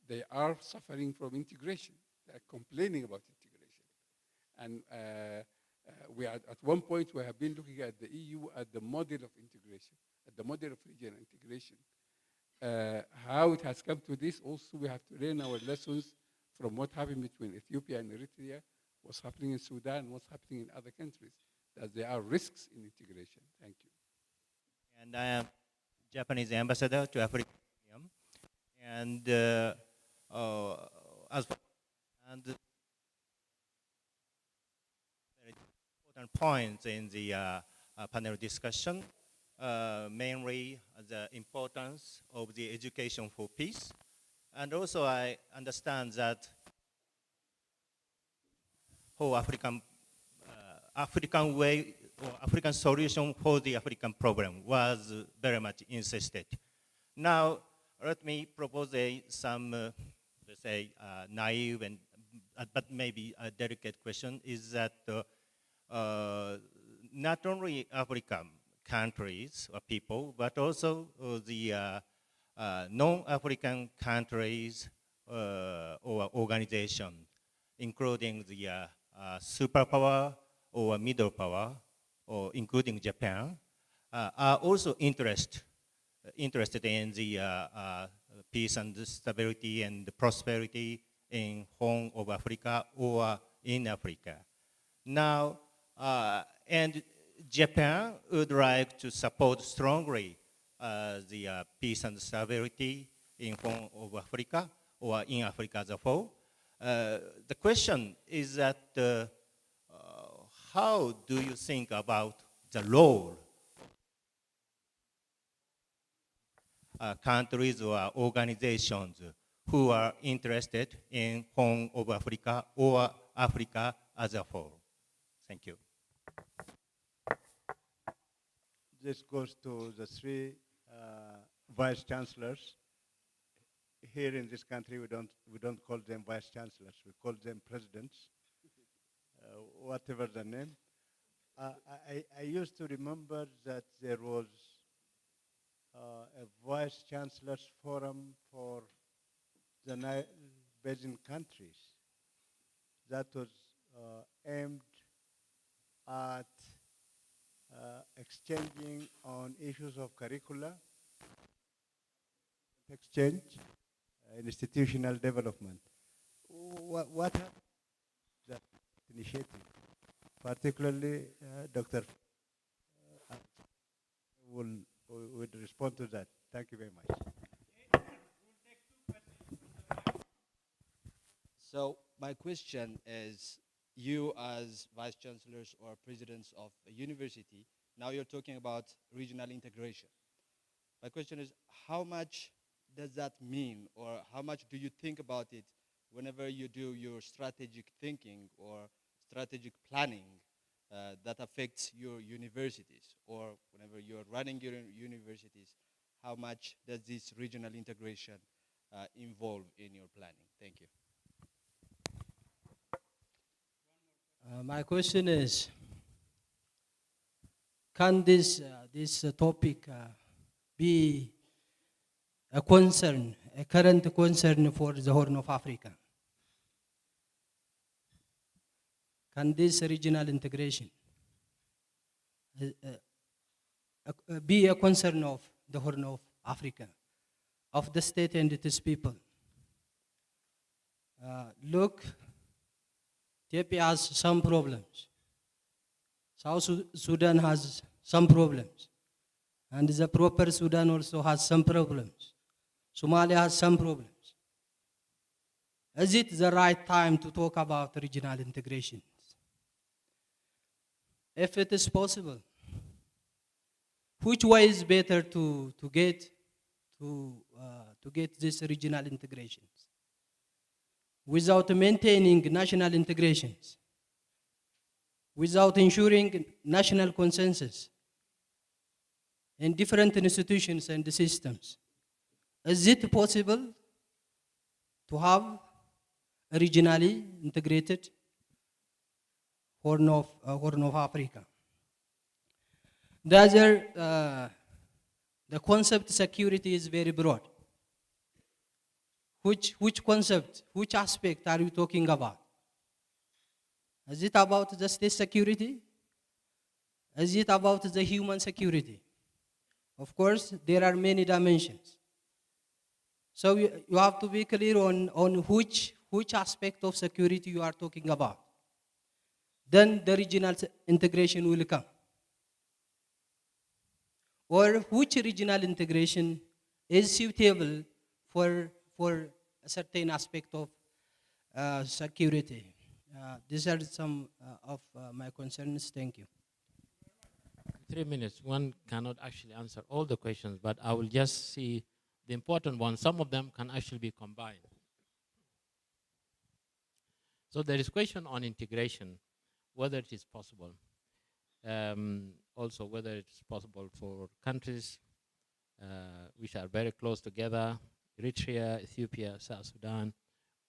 Speaker 10: They are suffering from integration. They're complaining about integration. And we are at one point we have been looking at the EU as the model of integration, at the model of regional integration. How it has come to this, also we have to learn our lessons from what happened between Ethiopia and Eritrea, what's happening in Sudan, what's happening in other countries, that there are risks in integration. Thank you.
Speaker 11: And I am Japanese ambassador to Africa. And and important points in the panel discussion, mainly the importance of the education for peace. And also I understand that whole African way or African solution for the African problem was very much insisted. Now, let me propose some, let's say, naive and but maybe a delicate question, is that not only African countries or people, but also the non-African countries or organizations, including the superpower or middle power, or including Japan, are also interested in the peace and stability and prosperity in Horn of Africa or in Africa. Now, and Japan would like to support strongly the peace and stability in Horn of Africa or in Africa as a whole. The question is that how do you think about the role countries or organizations who are interested in Horn of Africa or Africa as a whole? Thank you.
Speaker 12: This goes to the three vice chancellors. here in this country, we don't call them vice chancellors. We call them presidents, whatever the name. I used to remember that there was a vice chancellors forum for the Nile Basin countries that was aimed at exchanging on issues of curricula, exchange, institutional development. What happened to that initiative? Particularly, Dr. would respond to that. Thank you very much.
Speaker 13: So my question is, you as vice chancellors or presidents of a university, now you're talking about regional integration. My question is, how much does that mean, or how much do you think about it whenever you do your strategic thinking or strategic planning that affects your universities, or whenever you're running your universities, how much does this regional integration involve in your planning? Thank you.
Speaker 14: My question is, can this topic be a concern, a current concern for the Horn of Africa? Can this regional integration be a concern of the Horn of Africa, of the state and its people? Look, Ethiopia has some problems. South Sudan has some problems. And the proper Sudan also has some problems. Somalia has some problems. Is it the right time to talk about regional integration? If it is possible, which way is better to get this regional integrations without maintaining national integrations, without ensuring national consensus in different institutions and systems? Is it possible to have a regionally integrated Horn of Africa? The other, the concept security is very broad. Which concept, which aspect are you talking about? Is it about the state security? Is it about the human security? Of course, there are many dimensions. So you have to be clear on which aspect of security you are talking about. Then the regional integration will come. Or which regional integration is suitable for a certain aspect of security. These are some of my concerns. Thank you.
Speaker 3: 3 minutes. One cannot actually answer all the questions, but I will just see the important ones. Some of them can actually be combined. So there is question on integration, whether it is possible. Also, whether it's possible for countries which are very close together, Eritrea, Ethiopia, South Sudan,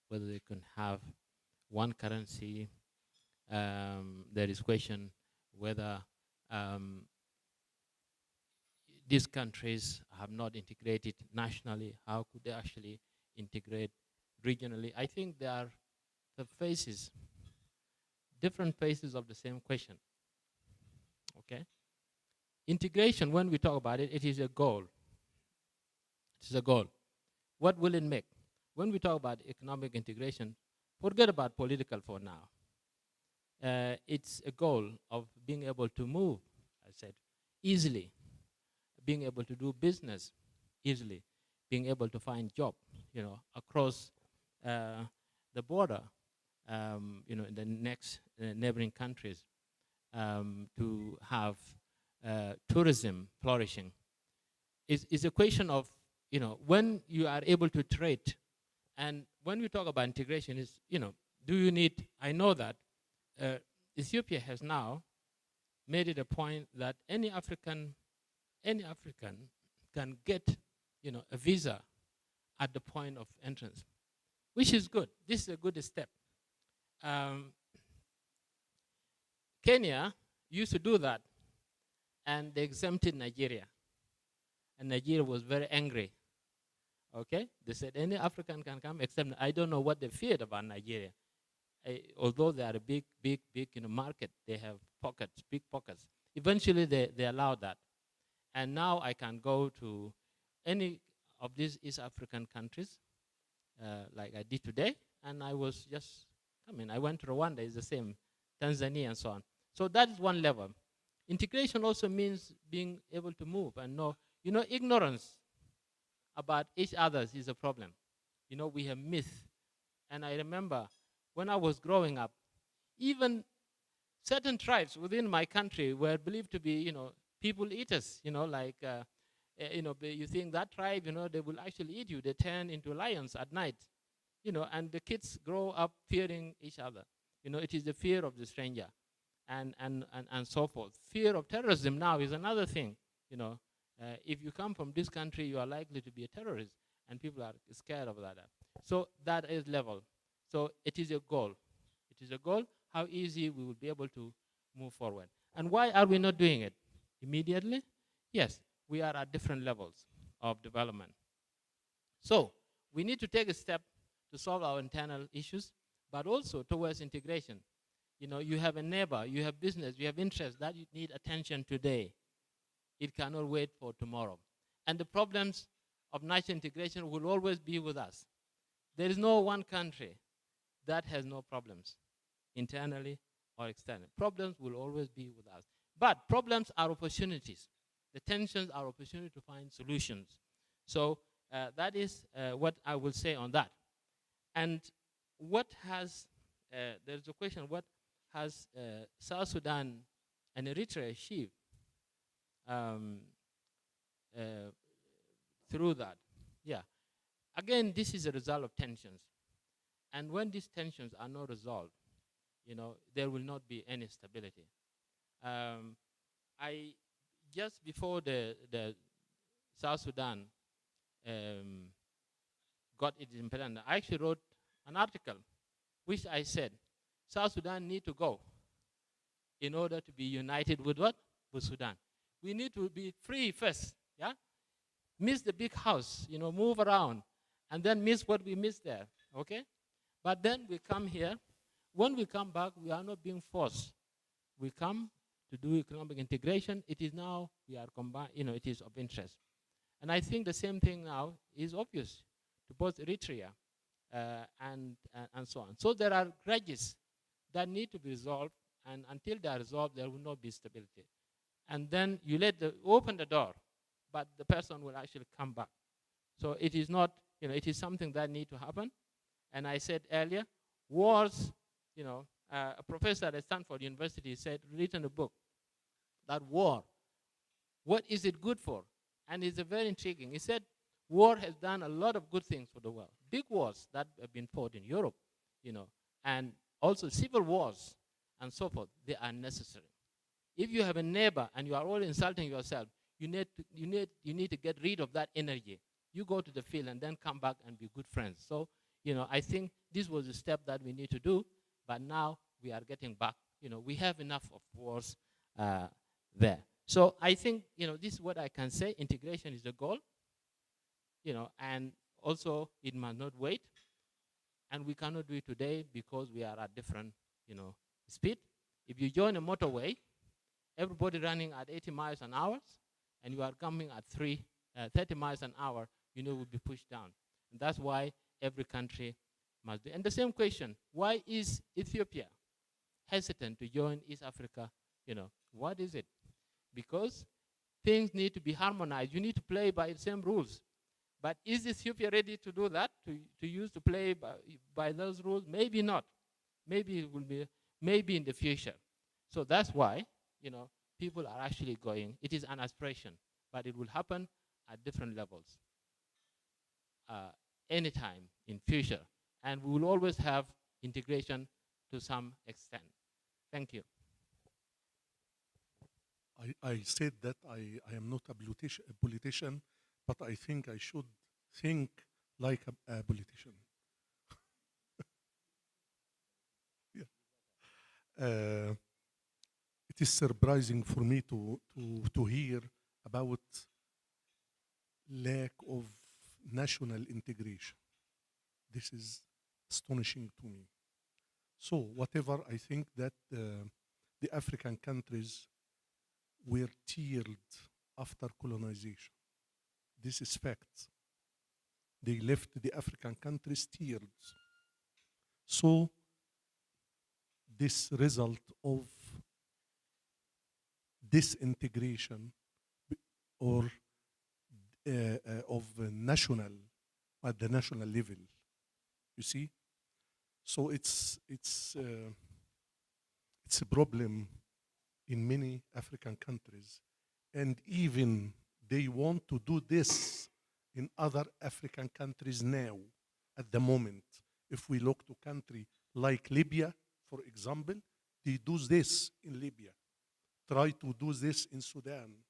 Speaker 3: whether they can have one currency. There is question whether these countries have not integrated nationally. How could they actually integrate regionally? I think there are the faces, different faces of the same question. Okay? Integration, when we talk about it, it is a goal. It is a goal. What will it make? When we talk about economic integration, forget about political for now. It's a goal of being able to move, I said, easily, being able to do business easily, being able to find job, across the border, in the next neighboring countries, to have tourism flourishing. It's a question of, when you are able to trade, and when we talk about integration, is, do you need, I know that Ethiopia has now made it a point that any African can get, a visa at the point of entrance, which is good. This is a good step. Kenya used to do that, and they exempted Nigeria. And Nigeria was very angry. Okay? They said any African can come except, I don't know what they feared about Nigeria. Although they are a big market, they have pockets, big pockets. Eventually, they allowed that. And now I can go to any of these East African countries, like I did today, and I was just coming. I went to Rwanda, it's the same, Tanzania and so on. So that is one level. Integration also means being able to move and know, ignorance about each other is a problem. We have myth. And I remember when I was growing up, even certain tribes within my country were believed to be, people eaters, you think that tribe, they will actually eat you. They turn into lions at night, and the kids grow up fearing each other. It is the fear of the stranger and so forth. Fear of terrorism now is another thing, if you come from this country, you are likely to be a terrorist, and people are scared of that. So that is level. So it is a goal. It is a goal, how easy we will be able to move forward. And why are we not doing it immediately? Yes, we are at different levels of development. So we need to take a step to solve our internal issues, but also towards integration. You have a neighbor, you have business, you have interests that you need attention today. It cannot wait for tomorrow. And the problems of national integration will always be with us. There is no one country that has no problems, internally or externally. Problems will always be with us. But problems are opportunities. The tensions are opportunity to find solutions. So that is what I will say on that. And what has, there's a question, what has South Sudan and Eritrea achieved through that? Yeah. Again, this is a result of tensions. And when these tensions are not resolved, there will not be any stability. Just before the South Sudan got its independence, I actually wrote an article which I said, South Sudan need to go in order to be united with what? With Sudan. We need to be free first, yeah? Miss the big house, move around, and then miss what we missed there, okay? But then we come here. When we come back, we are not being forced. We come to do economic integration. It is now, we are combined, it is of interest. And I think the same thing now is obvious to both Eritrea and so on. So there are grudges that need to be resolved, and until they are resolved, there will not be stability. And then you open the door, but the person will actually come back. So it is not, it is something that needs to happen. And I said earlier, wars, a professor at Stanford University said, written a book, that war, what is it good for? And it's very intriguing. He said, war has done a lot of good things for the world. Big wars that have been fought in Europe, and also civil wars and so forth, they are necessary. If you have a neighbor and you are all insulting yourself, you need to get rid of that energy. You go to the field and then come back and be good friends. So, I think this was a step that we need to do, but now we are getting back. We have enough of wars there. So I think, this is what I can say. Integration is the goal, and also it must not wait. And we cannot do it today because we are at different, speed. If you join a motorway, everybody running at 80 miles an hour, and you are coming at 30 miles an hour, will be pushed down. And that's why every country must do. And the same question, why is Ethiopia hesitant to join East Africa? What is it? Because things need to be harmonized. You need to play by the same rules. But is Ethiopia ready to do that, to play by those rules? Maybe not. Maybe it will be, maybe in the future. So that's why, people are actually going. It is an aspiration, but it will happen at different levels anytime in future. And we will always have integration to some extent. Thank you.
Speaker 4: I said that I am not a politician, but I think I should think like a politician. Yeah. It is surprising for me to hear about lack of national integration. This is astonishing to me. So whatever, I think that the African countries were tiered after colonization. This is fact. They left the African countries tiered. So this result of disintegration or of national, at the national level, you see. So it's a problem in many African countries, and even they want to do this in other African countries now, at the moment. If we look to country like Libya, for example, they do this in Libya, try to do this in Sudan.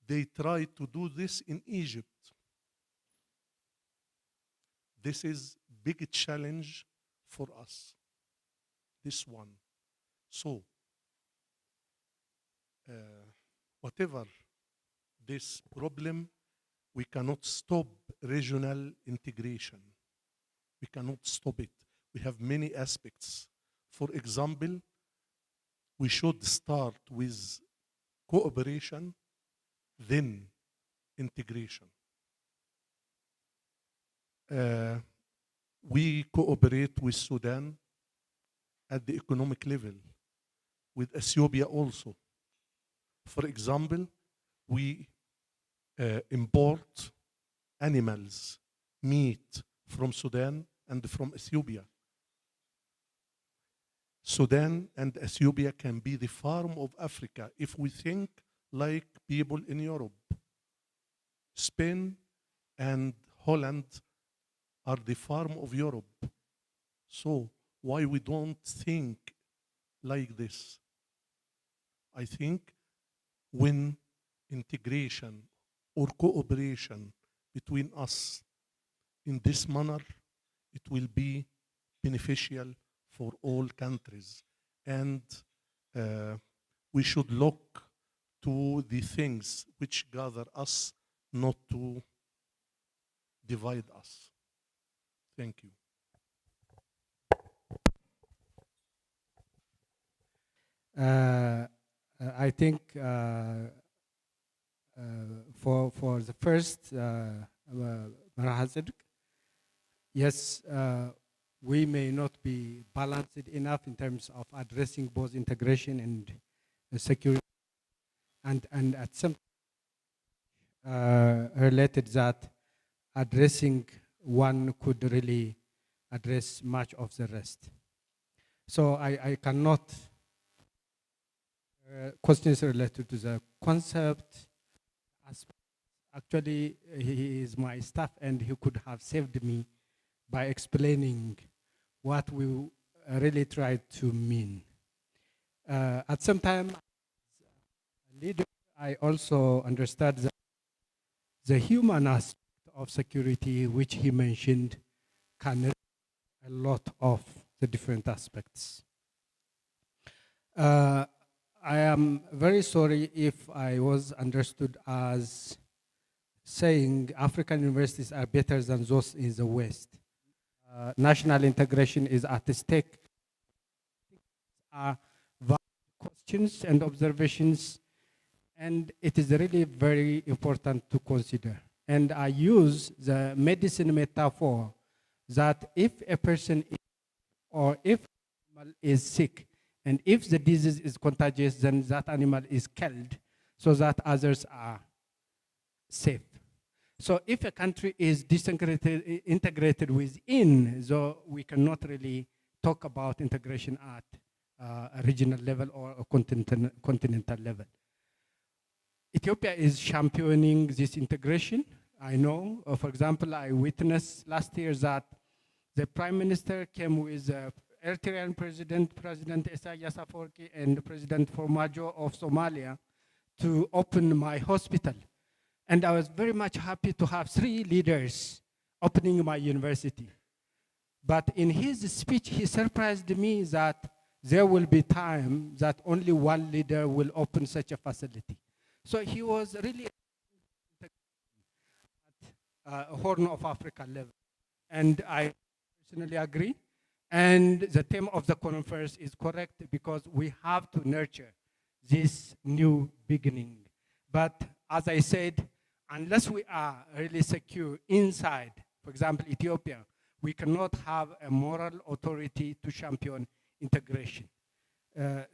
Speaker 4: They try to do this in Egypt. This is big challenge for us, this one. So, whatever this problem, we cannot stop regional integration. We cannot stop it. We have many aspects. For example, we should start with cooperation, then integration. We cooperate with Sudan at the economic level, with Ethiopia also. For example, we import animals, meat from Sudan and from Ethiopia. Sudan and Ethiopia can be the farm of Africa if we think like people in Europe. Spain and Holland are the farm of Europe. So why we don't think like this? I think when integration or cooperation between us in this manner, it will be beneficial for all countries. And we should look to the things which gather us, not to divide us. Thank you.
Speaker 1: I think for the first Marahazid, yes, we may not be balanced enough in terms of addressing both integration and security, and at some related that addressing one could really address much of the rest. So I cannot questions related to the concept aspect. Actually, he is my staff and he could have saved me by explaining what we really tried to mean. At some time, as a leader, I also understood that the human aspect of security, which he mentioned, can relate a lot of the different aspects. I am very sorry if I was understood as saying African universities are better than those in the West. National integration is at stake. Are valid questions and observations, and it is really very important to consider. And I use the medicine metaphor that if a person is, or if an animal is sick, and if the disease is contagious, then that animal is killed so that others are safe. So if a country is integrated within, so we cannot really talk about integration at a regional level or a continental level. Ethiopia is championing this integration. I know, for example, I witnessed last year that the Prime Minister came with Eritrean President Isaias Afwerki and President Formaggio of Somalia to open my hospital. And I was very much happy to have 3 leaders opening my university. But in his speech, he surprised me that there will be time that only one leader will open such a facility. So he was really at Horn of Africa level. And I personally agree. And the theme of the conference is correct because we have to nurture this new beginning. But as I said, unless we are really secure inside, for example, Ethiopia, we cannot have a moral authority to champion integration.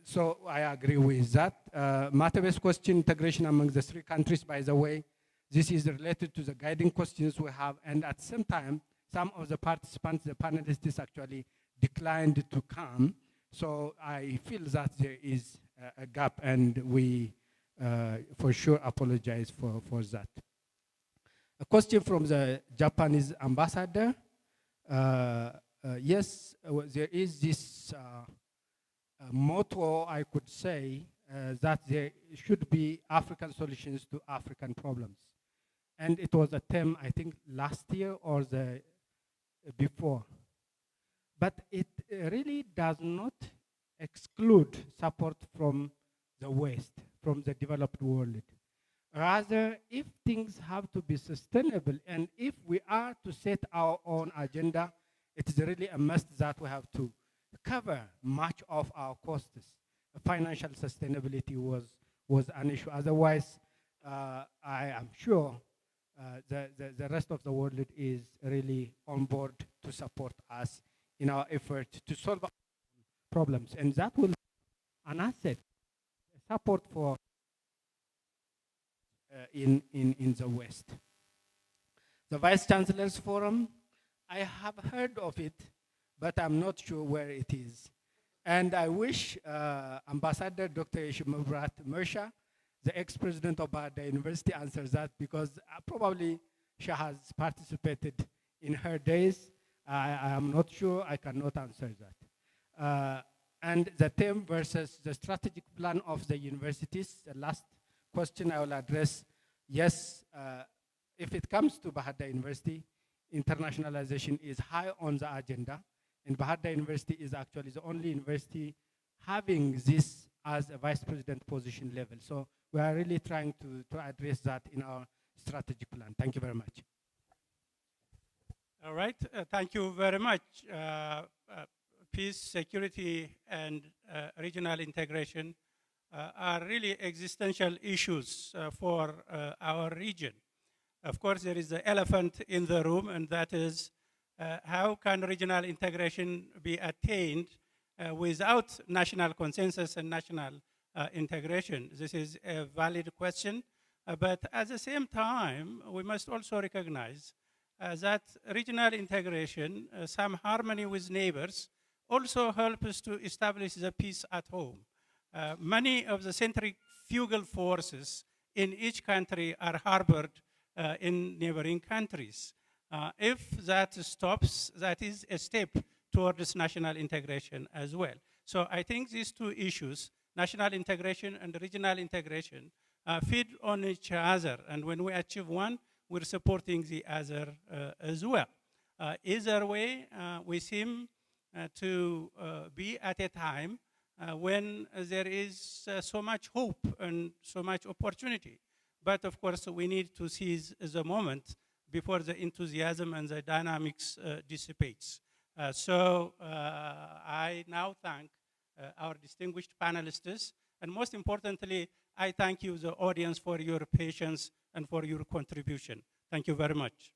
Speaker 1: So I agree with that. Matter-based question, integration among the three countries, by the way, this is related to the guiding questions we have, and at the same time, some of the participants, the panelists actually declined to come. So I feel that there is a gap, and we for sure apologize for that. A question from the Japanese ambassador. Yes, there is this motto, I could say, that there should be African solutions to African problems. And it was a theme, I think, last year or the before. But it really does not exclude support from the West, from the developed world. Rather, if things have to be sustainable and if we are to set our own agenda, it is really a must that we have to cover much of our costs. Financial sustainability was an issue. Otherwise, I am sure the rest of the world is really on board to support us in our effort to solve our problems. And that will be an asset, support for in the West. The Vice Chancellors Forum, I have heard of it, but I'm not sure where it is. And I wish Ambassador Dr. Shumet Mersha, the ex-president of Bahir University, answers that because probably she has participated in her days. I am not sure, I cannot answer that. And the theme versus the strategic plan of the universities, the last question I will address. Yes, if it comes to Bahir University, internationalization is high on the agenda, and Bahir University is actually the only university having this as a vice president position level. So we are really trying to address that in our strategic plan. Thank you very much.
Speaker 2: All right, thank you very much. Peace, security, and regional integration are really existential issues for our region. Of course, there is the elephant in the room, and that is how can regional integration be attained without national consensus and national integration? This is a valid question, but at the same time, we must also recognize that regional integration, some harmony with neighbors, also helps to establish the peace at home. Many of the centrifugal forces in each country are harbored in neighboring countries. If that stops, that is a step towards national integration as well. So I think these two issues, national integration and regional integration, feed on each other. And when we achieve one, we're supporting the other as well. Either way, we seem to be at a time when there is so much hope and so much opportunity. But of course, we need to seize the moment before the enthusiasm and the dynamics dissipates. So I now thank our distinguished panelists, and most importantly, I thank you, the audience, for your patience and for your contribution. Thank you very much.